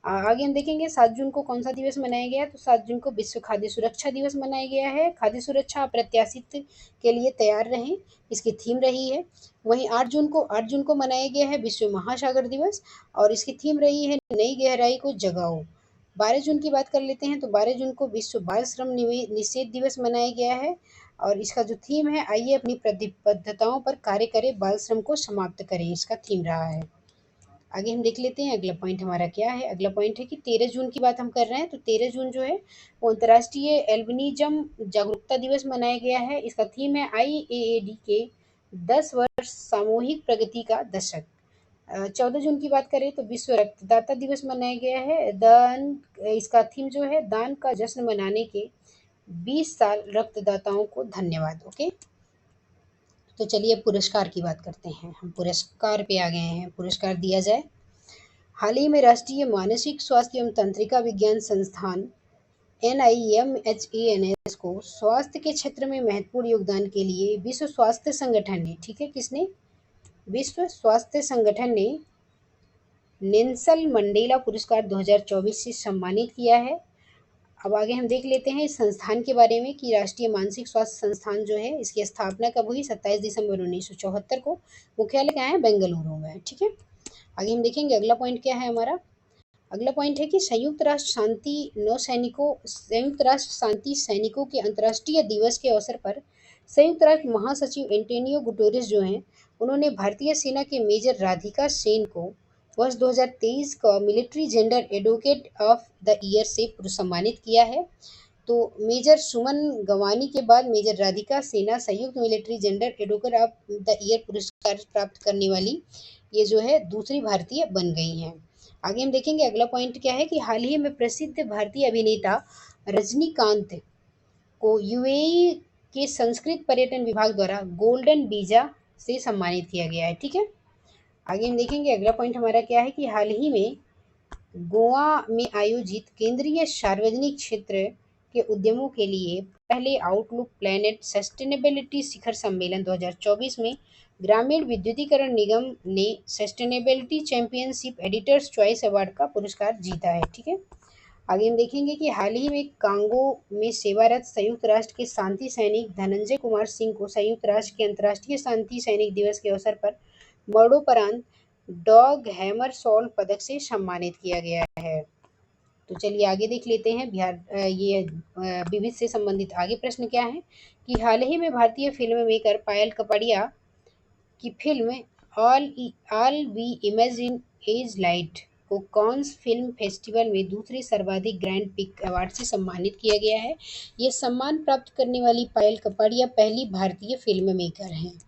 आगे हम देखेंगे 7 जून को कौन सा दिवस मनाया गया? तो 7 जून को विश्व खाद्य सुरक्षा दिवस मनाया गया है। खाद्य सुरक्षा अप्रत्याशित के लिए तैयार रहें, इसकी थीम रही है। वहीं 8 जून को मनाया गया है विश्व महासागर दिवस, और इसकी थीम रही है नई गहराई को जगाओ। 12 जून की बात कर लेते हैं। तो 12 जून को विश्व बाल श्रम निषेध दिवस मनाया गया है, और इसका जो थीम है, आइए अपनी प्रतिबद्धताओं पर कार्य करें, बाल श्रम को समाप्त करें, इसका थीम रहा है। आगे हम देख लेते हैं अगला पॉइंट हमारा क्या है। अगला पॉइंट है कि 13 जून की बात हम कर रहे हैं। तो 13 जून जो है वो अंतर्राष्ट्रीय एल्बिनिज्म जागरूकता दिवस मनाया गया है। इसका थीम है IAAD के 10 वर्ष सामूहिक प्रगति का दशक। 14 जून की बात करें तो विश्व रक्तदाता दिवस मनाया गया है। दान, इसका थीम जो है दान का जश्न मनाने के 20 साल रक्तदाताओं को धन्यवाद। ओके, तो चलिए पुरस्कार की बात करते हैं। हम पुरस्कार पे आ गए हैं, पुरस्कार दिया जाए। हाल ही में राष्ट्रीय मानसिक स्वास्थ्य एवं तंत्रिका विज्ञान संस्थान NIMHANS को स्वास्थ्य के क्षेत्र में महत्वपूर्ण योगदान के लिए विश्व स्वास्थ्य संगठन ने, ठीक है, किसने? विश्व स्वास्थ्य संगठन ने नेल्सन मंडेला पुरस्कार 2024 से सम्मानित किया है। अब आगे हम देख लेते हैं इस संस्थान के बारे में कि राष्ट्रीय मानसिक स्वास्थ्य संस्थान जो है, इसकी स्थापना कब हुई? 27 दिसंबर 1974 को। मुख्यालय कहाँ है? बेंगलुरु में है। ठीक है, आगे हम देखेंगे अगला पॉइंट क्या है हमारा। अगला पॉइंट है कि संयुक्त राष्ट्र शांति सैनिकों के अंतर्राष्ट्रीय दिवस के अवसर पर संयुक्त राष्ट्र महासचिव एंटोनियो गुटेरेस जो हैं, उन्होंने भारतीय सेना के मेजर राधिका सेन को वर्ष 2023 का military gender advocate of the year से सम्मानित किया है। तो मेजर सुमन गवानी के बाद मेजर राधिका सेना संयुक्त military gender advocate of the year पुरस्कार प्राप्त करने वाली ये जो है दूसरी भारतीय बन गई हैं। आगे हम देखेंगे अगला पॉइंट क्या है कि हाल ही में प्रसिद्ध भारतीय अभिनेता रजनीकांत को UAE के संस्कृत पर्यटन विभाग द्वारा गोल्डन वीजा से सम्मानित किया गया है। ठीक है, आगे हम देखेंगे अगला पॉइंट हमारा क्या है कि हाल ही में गोवा में आयोजित केंद्रीय सार्वजनिक क्षेत्र के उद्यमों के लिए पहले आउटलुक प्लैनेट सस्टेनेबिलिटी शिखर सम्मेलन 2024 में ग्रामीण विद्युतीकरण निगम ने sustainability championship editors choice award का पुरस्कार जीता है। ठीक है, आगे हम देखेंगे कि हाल ही में कांगो में सेवारत संयुक्त राष्ट्र के शांति सैनिक धनंजय कुमार सिंह को संयुक्त राष्ट्र के अंतर्राष्ट्रीय शांति सैनिक दिवस के अवसर पर मरणोपरांत डॉग हैमर सॉल्ट पदक से सम्मानित किया गया है। तो चलिए आगे देख लेते हैं विविध से संबंधित आगे प्रश्न क्या है कि हाल ही में भारतीय फिल्म मेकर पायल कपाड़िया की film all we imagine as light को कांस फिल्म फेस्टिवल में दूसरे सर्वाधिक ग्रैंड पिक अवार्ड से सम्मानित किया गया है। ये सम्मान प्राप्त करने वाली पायल कपाड़िया पहली भारतीय फिल्म मेकर हैं।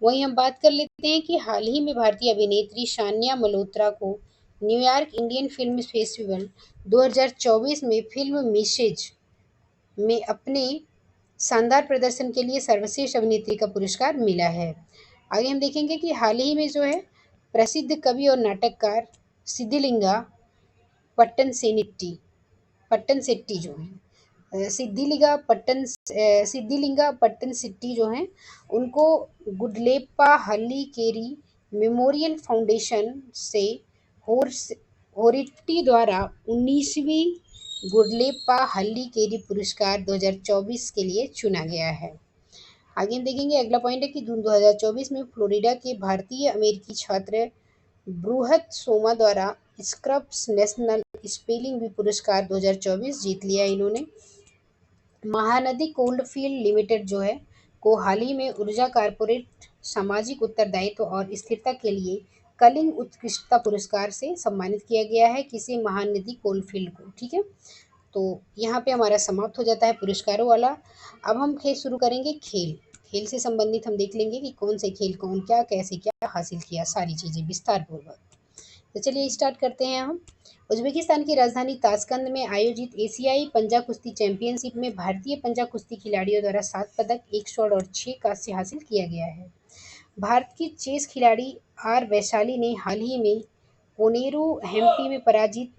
वहीं हम बात कर लेते हैं कि हाल ही में भारतीय अभिनेत्री सान्या मल्होत्रा को न्यूयॉर्क इंडियन फिल्म फेस्टिवल 2024 में फिल्म मिसेज में अपने शानदार प्रदर्शन के लिए सर्वश्रेष्ठ अभिनेत्री का पुरस्कार मिला है। आगे हम देखेंगे कि हाल ही में जो है प्रसिद्ध कवि और नाटककार सिद्धिलिंगा पट्टन सेट्टी जो हैं, सिद्धिलिंगा पट्टन सिट्टी जो हैं, उनको गुडलेप्पा हल्लीकेरी मेमोरियल फाउंडेशन से होरिट्टी द्वारा 19वीं गुडलेप्पा हल्लीकेरी पुरस्कार 2024 के लिए चुना गया है। आगे हम देखेंगे, अगला पॉइंट है कि जून 2024 में फ्लोरिडा के भारतीय अमेरिकी छात्र बृहत सोमा द्वारा स्क्रब्स नेशनल स्पेलिंग बी पुरस्कार 2024 जीत लिया इन्होंने। महानदी कोल्डफील्ड लिमिटेड जो है को हाल ही में ऊर्जा कारपोरेट सामाजिक उत्तरदायित्व और स्थिरता के लिए कलिंग उत्कृष्टता पुरस्कार से सम्मानित किया गया है किसी महानदी कोलफील्ड को। ठीक है, तो यहाँ पे हमारा समाप्त हो जाता है पुरस्कारों वाला। अब हम खेल शुरू करेंगे, खेल खेल से संबंधित हम देख लेंगे कि कौन से खेल कौन क्या कैसे क्या हासिल किया, सारी चीज़ें विस्तार पूर्वक। तो चलिए स्टार्ट करते हैं हम। उज्बेकिस्तान की राजधानी ताशकंद में आयोजित एशियाई पंजा कुश्ती चैंपियनशिप में भारतीय पंजा कुश्ती खिलाड़ियों द्वारा 7 पदक, 1 स्वर्ण और 6 कांस्य हासिल किया गया है। भारत की चेस खिलाड़ी आर वैशाली ने हाल ही में कोनेरू हेम्पी में पराजित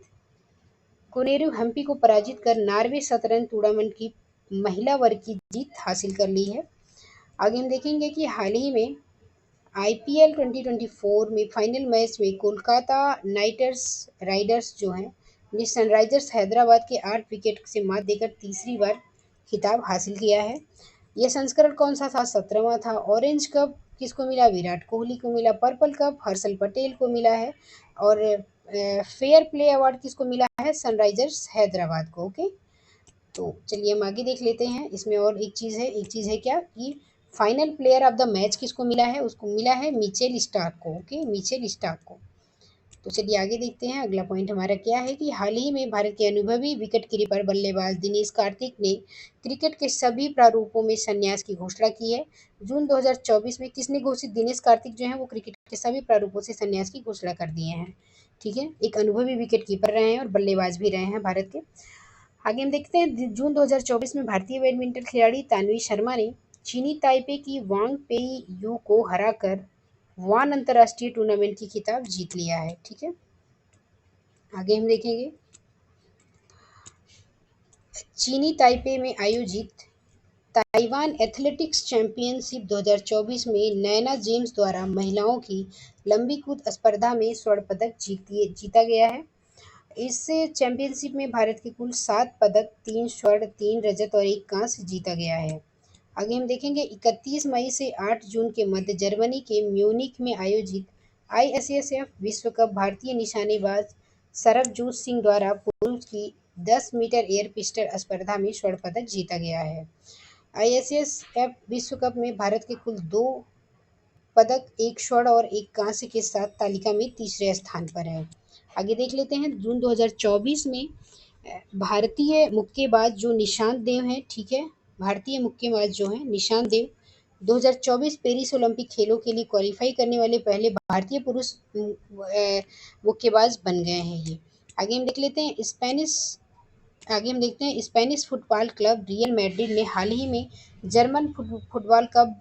कोनेरू हम्पी को पराजित कर नॉर्वे शतरंज टूर्नामेंट की महिला वर्ग की जीत हासिल कर ली है। आगे हम देखेंगे कि हाल ही में आईपीएल 2024 में फाइनल मैच में कोलकाता नाइटर्स राइडर्स जो हैं ने सनराइजर्स हैदराबाद के 8 विकेट से मात देकर तीसरी बार खिताब हासिल किया है। यह संस्करण कौन सा था? 17वां था। ऑरेंज कप किसको मिला? विराट कोहली को मिला। पर्पल कप हर्षल पटेल को मिला है। और फेयर प्ले अवार्ड किसको मिला है? सनराइजर्स हैदराबाद को। ओके, तो चलिए हम आगे देख लेते हैं। इसमें और एक चीज़ है क्या कि final player of the match किसको मिला है? उसको मिला है मिचेल स्टार्क को। ओके, मिचेल स्टार्क को। तो चलिए आगे देखते हैं। अगला पॉइंट हमारा क्या है कि हाल ही में भारत के अनुभवी विकेट कीपर बल्लेबाज दिनेश कार्तिक ने क्रिकेट के सभी प्रारूपों में संन्यास की घोषणा की है। जून 2024 में किसने घोषित? दिनेश कार्तिक जो है वो क्रिकेट के सभी प्रारूपों से संन्यास की घोषणा कर दिए हैं। ठीक है, एक अनुभवी विकेट कीपर रहे हैं और बल्लेबाज भी रहे हैं भारत के। आगे हम देखते हैं, जून 2024 में भारतीय बैडमिंटन खिलाड़ी तान्वी शर्मा ने चीनी ताइपे की वांग पेई यू को हराकर वान अंतर्राष्ट्रीय टूर्नामेंट की खिताब जीत लिया है। ठीक है, आगे हम देखेंगे, चीनी ताइपे में आयोजित ताइवान एथलेटिक्स चैंपियनशिप 2024 में नैना जेम्स द्वारा महिलाओं की लंबी कूद स्पर्धा में स्वर्ण पदक जीता गया है। इस चैंपियनशिप में भारत के कुल 7 पदक, 3 स्वर्ण, 3 रजत और 1 कांस्य जीता गया है। आगे हम देखेंगे, 31 मई से 8 जून के मध्य जर्मनी के म्यूनिख में आयोजित आईएसएसएफ विश्व कप भारतीय निशानेबाज सरबजोत सिंह द्वारा पुरुष की 10 मीटर एयर पिस्टल स्पर्धा में स्वर्ण पदक जीता गया है। आईएसएसएफ विश्व कप में भारत के कुल 2 पदक, 1 स्वर्ण और 1 कांस्य के साथ तालिका में तीसरे स्थान पर है। आगे देख लेते हैं, जून 2024 में भारतीय मुक्केबाज जो निशांत देव हैं, ठीक है, भारतीय मुक्केबाज जो हैं निशांत देव 2024 पेरिस ओलंपिक खेलों के लिए क्वालिफाई करने वाले पहले भारतीय पुरुष मुक्केबाज बन गए हैं ये। आगे हम देख लेते हैं, Spanish football club real Madrid ने हाल ही में German football club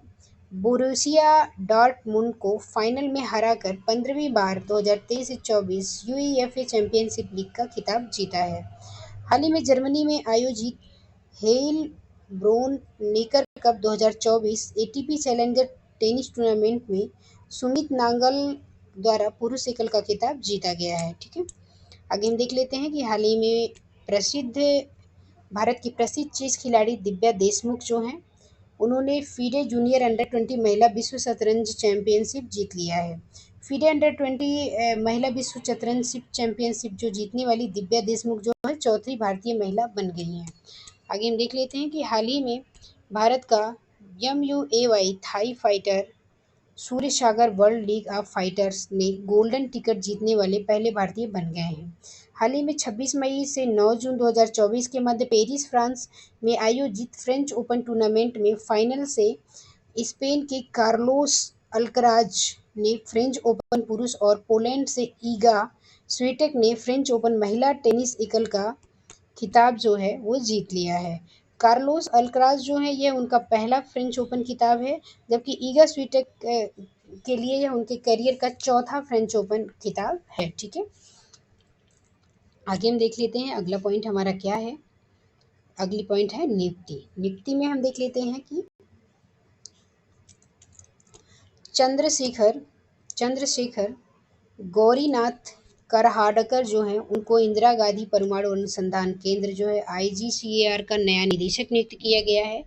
Borussia Dortmund को फाइनल में हराकर 15वीं बार 2023 से 24 यूईएफए चैंपियनशिप लीग का खिताब जीता है। हाल ही में जर्मनी में आयोजित Heilbronn Neckar cup 2024 ATP challenger tennis tournament में सुमित नागल द्वारा पुरुष एकल का खिताब जीता गया है। ठीक है, आगे हम देख लेते हैं कि हाल ही में भारत की प्रसिद्ध चेस खिलाड़ी दिव्या देशमुख जो हैं उन्होंने फीडे जूनियर अंडर 20 महिला विश्व शतरंज चैंपियनशिप जीत लिया है। फीडे अंडर 20 महिला विश्व शतरंज चैंपियनशिप जो जीतने वाली दिव्या देशमुख जो है चौथी भारतीय महिला बन गई हैं। आगे हम देख लेते हैं कि हाल ही में भारत का MUAY Thai fighter Surya Sagar world league of fighters ने गोल्डन टिकट जीतने वाले पहले भारतीय बन गए हैं। हाल ही में 26 मई से 9 जून 2024 के मध्य पेरिस फ्रांस में आयोजित फ्रेंच ओपन टूर्नामेंट में फाइनल से स्पेन के कार्लोस अल्कराज ने फ्रेंच ओपन पुरुष और पोलैंड से ईगा स्विएटेक ने फ्रेंच ओपन महिला टेनिस एकल का खिताब जो है वो जीत लिया है। कार्लोस अल्कराज जो है ये उनका पहला फ्रेंच ओपन खिताब है, जबकि ईगा स्विएटेक के लिए यह उनके करियर का चौथा फ्रेंच ओपन खिताब है। ठीक है, आगे हम देख लेते हैं अगला पॉइंट हमारा क्या है। अगली पॉइंट है नियुक्ति। नियुक्ति में हम देख लेते हैं कि चंद्रशेखर गौरीनाथ करहाडकर जो हैं उनको इंदिरा गांधी परमाणु अनुसंधान केंद्र जो है IGCAR का नया निदेशक नियुक्त किया गया है।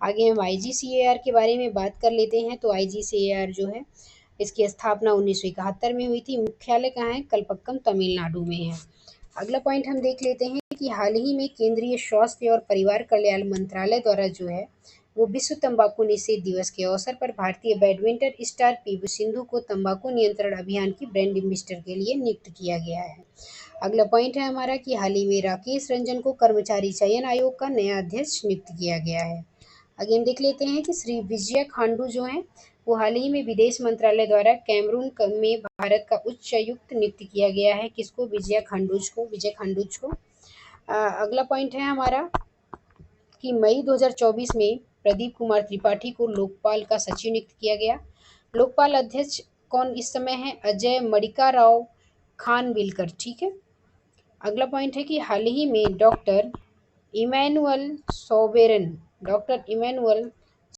आगे हम IGCAR के बारे में बात कर लेते हैं। तो IGCAR जो है इसकी स्थापना 1971 में हुई थी। मुख्यालय कहाँ है? कलपक्कम तमिलनाडु में है। अगला पॉइंट हम देख लेते हैं कि हाल ही में केंद्रीय स्वास्थ्य और परिवार कल्याण मंत्रालय द्वारा जो है वो विश्व तंबाकू निषेध दिवस के अवसर पर भारतीय बैडमिंटन स्टार PV सिंधु को तंबाकू नियंत्रण अभियान की ब्रांड एम्बेसडर के लिए नियुक्त किया गया है। अगला पॉइंट है हमारा कि हाल ही में राकेश रंजन को कर्मचारी चयन आयोग का नया अध्यक्ष नियुक्त किया गया है। आगे हम देख लेते हैं कि श्री विजय खांडू जो हैं वो हाल ही में विदेश मंत्रालय द्वारा कैमरून में भारत का उच्चायुक्त नियुक्त किया गया है। किसको? विजय खांडूज को। अगला पॉइंट है हमारा कि मई 2024 में प्रदीप कुमार त्रिपाठी को लोकपाल का सचिव नियुक्त किया गया। लोकपाल अध्यक्ष कौन इस समय है? अजय मणिका राव खानविलकर। ठीक है। अगला पॉइंट है कि हाल ही में डॉक्टर इमैनुअल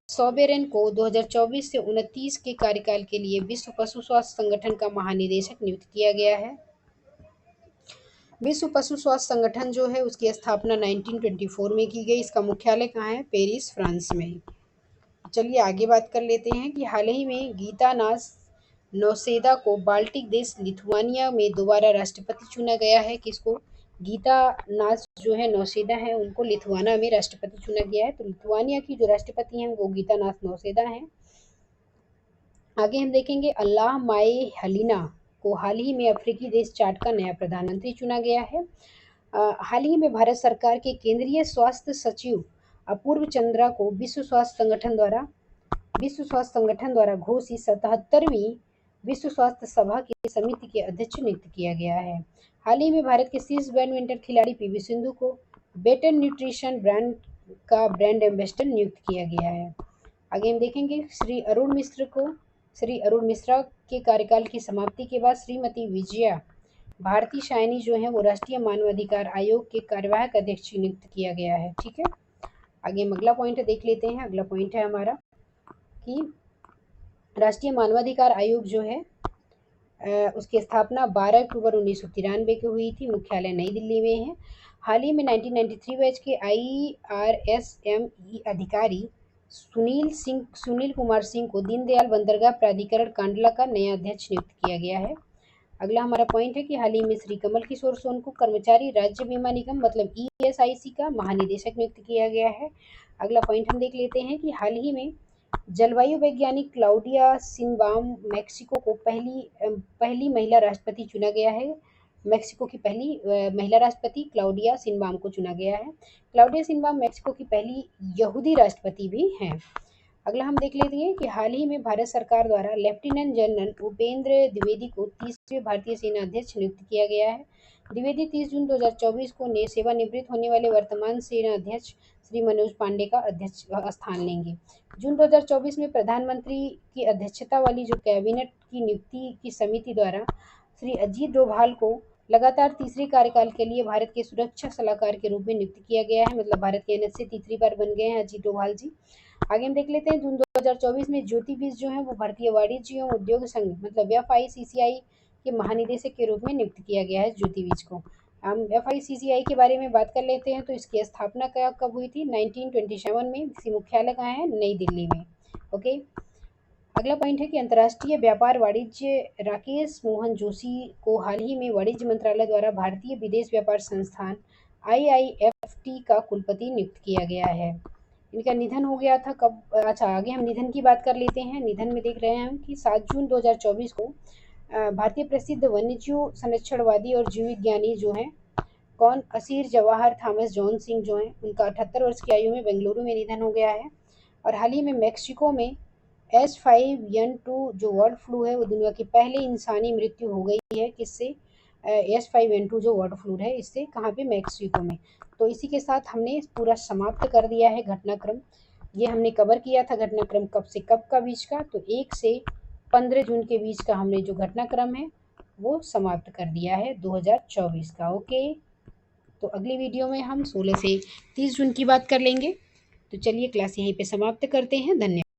सोबेरन को 2024 से 29 के कार्यकाल के लिए विश्व पशु स्वास्थ्य संगठन का महानिदेशक नियुक्त किया गया है। विश्व पशु स्वास्थ्य संगठन जो है उसकी स्थापना 1924 में की गई। इसका मुख्यालय कहाँ है? पेरिस, फ्रांस में। चलिए आगे बात कर लेते हैं कि हाल ही में गीतानास नौसेदा को बाल्टिक देश लिथुआनिया में दोबारा राष्ट्रपति चुना गया है। किसको? गीतानास जो है नौसेदा है उनको लिथुआना में राष्ट्रपति चुना गया है। तो लिथुआनिया की जो राष्ट्रपति हैं वो गीतानास नौसेदा हैं। आगे हम देखेंगे अल्लाह माए हलीना को हाल ही में अफ्रीकी देश चाड का नया प्रधानमंत्री चुना गया है। हाल ही में भारत सरकार के केंद्रीय स्वास्थ्य सचिव अपूर्व चंद्रा को विश्व स्वास्थ्य संगठन द्वारा घोषित 77वीं विश्व स्वास्थ्य सभा की समिति के अध्यक्ष नियुक्त किया गया है। हाल ही में भारत के शीर्ष बैडमिंटन खिलाड़ी PV सिंधु को बेटर न्यूट्रिशन ब्रांड का ब्रांड एम्बेसडर नियुक्त किया गया है। आगे हम देखेंगे श्री अरुण मिश्रा के कार्यकाल की समाप्ति के बाद श्रीमती विजया भारती शाइनी जो है वो राष्ट्रीय मानवाधिकार आयोग के कार्यवाहक अध्यक्ष नियुक्त किया गया है। ठीक है। आगे हम अगला पॉइंट देख लेते हैं। अगला पॉइंट है हमारा कि राष्ट्रीय मानवाधिकार आयोग जो है उसकी स्थापना 12 अक्टूबर 1993 को हुई थी। मुख्यालय नई दिल्ली में है। हाल ही में 1993 बैच के IRSME अधिकारी सुनील कुमार सिंह को दीनदयाल बंदरगाह प्राधिकरण कांडला का नया अध्यक्ष नियुक्त किया गया है। अगला हमारा पॉइंट है कि हाल ही में श्री कमल किशोर सोन को कर्मचारी राज्य बीमा निगम मतलब ESIC का महानिदेशक नियुक्त किया गया है। अगला पॉइंट हम देख लेते हैं कि हाल ही में जलवायु वैज्ञानिक क्लाउडिया सिनबाम मैक्सिको को पहली महिला राष्ट्रपति चुना गया है। मैक्सिको की पहली महिला राष्ट्रपति क्लाउडिया सिनबाम को चुना गया है। क्लाउडिया सिनबाम मैक्सिको की पहली यहूदी राष्ट्रपति भी हैं। अगला हम देख लेते हैं कि हाल ही में भारत सरकार द्वारा लेफ्टिनेंट जनरल उपेंद्र द्विवेदी को 30वें भारतीय सेना अध्यक्ष नियुक्त किया गया है। द्विवेदी 30 जून 2024 को सेवानिवृत्त होने वाले वर्तमान सेना अध्यक्ष श्री मनोज पांडे का अध्यक्ष स्थान लेंगे। जून 2024 में प्रधानमंत्री की अध्यक्षता वाली जो कैबिनेट की नियुक्ति की समिति द्वारा श्री अजीत डोभाल को लगातार तीसरे कार्यकाल के लिए भारत के सुरक्षा सलाहकार के रूप में नियुक्त किया गया है। मतलब भारत के NS से तीसरी बार बन गए हैं अजीत डोभाल जी। आगे हम देख लेते हैं जून 2024 में ज्योति बीज जो है वो भारतीय वाणिज्य एवं उद्योग संघ मतलब FICCI के महानिदेशक के रूप में नियुक्त किया गया है ज्योति बीज को। हम FICCI के बारे में बात कर लेते हैं। तो इसकी स्थापना कब हुई थी? 1927 में। इसकी मुख्यालय कहाँ है? नई दिल्ली में। ओके। अगला पॉइंट है कि अंतर्राष्ट्रीय व्यापार वाणिज्य राकेश मोहन जोशी को हाल ही में वाणिज्य मंत्रालय द्वारा भारतीय विदेश व्यापार संस्थान IIFT का कुलपति नियुक्त किया गया है। इनका निधन हो गया था कब? अच्छा, आगे हम निधन की बात कर लेते हैं। निधन में देख रहे हैं हम कि 7 जून 2024 को भारतीय प्रसिद्ध वन्यजीव संरक्षणवादी और जीव विज्ञानी जो हैं कौन? Asir Jawahar Thomas John Singh जो हैं उनका 78 वर्ष की आयु में बेंगलुरु में निधन हो गया है। और हाल ही में मैक्सिको में H5N2 जो बर्ड फ्लू है वो दुनिया की पहली इंसानी मृत्यु हो गई है। किससे? H5N2 जो बर्ड फ्लू है इससे। कहाँ पे? मैक्सिको में। तो इसी के साथ हमने पूरा समाप्त कर दिया है घटनाक्रम। ये हमने कवर किया था घटनाक्रम कब से कब का बीच का। तो 1 से 15 जून के बीच का हमने जो घटनाक्रम है वो समाप्त कर दिया है 2024 का। ओके। तो अगली वीडियो में हम 16 से 30 जून की बात कर लेंगे। तो चलिए क्लास यहीं पे समाप्त करते हैं। धन्यवाद।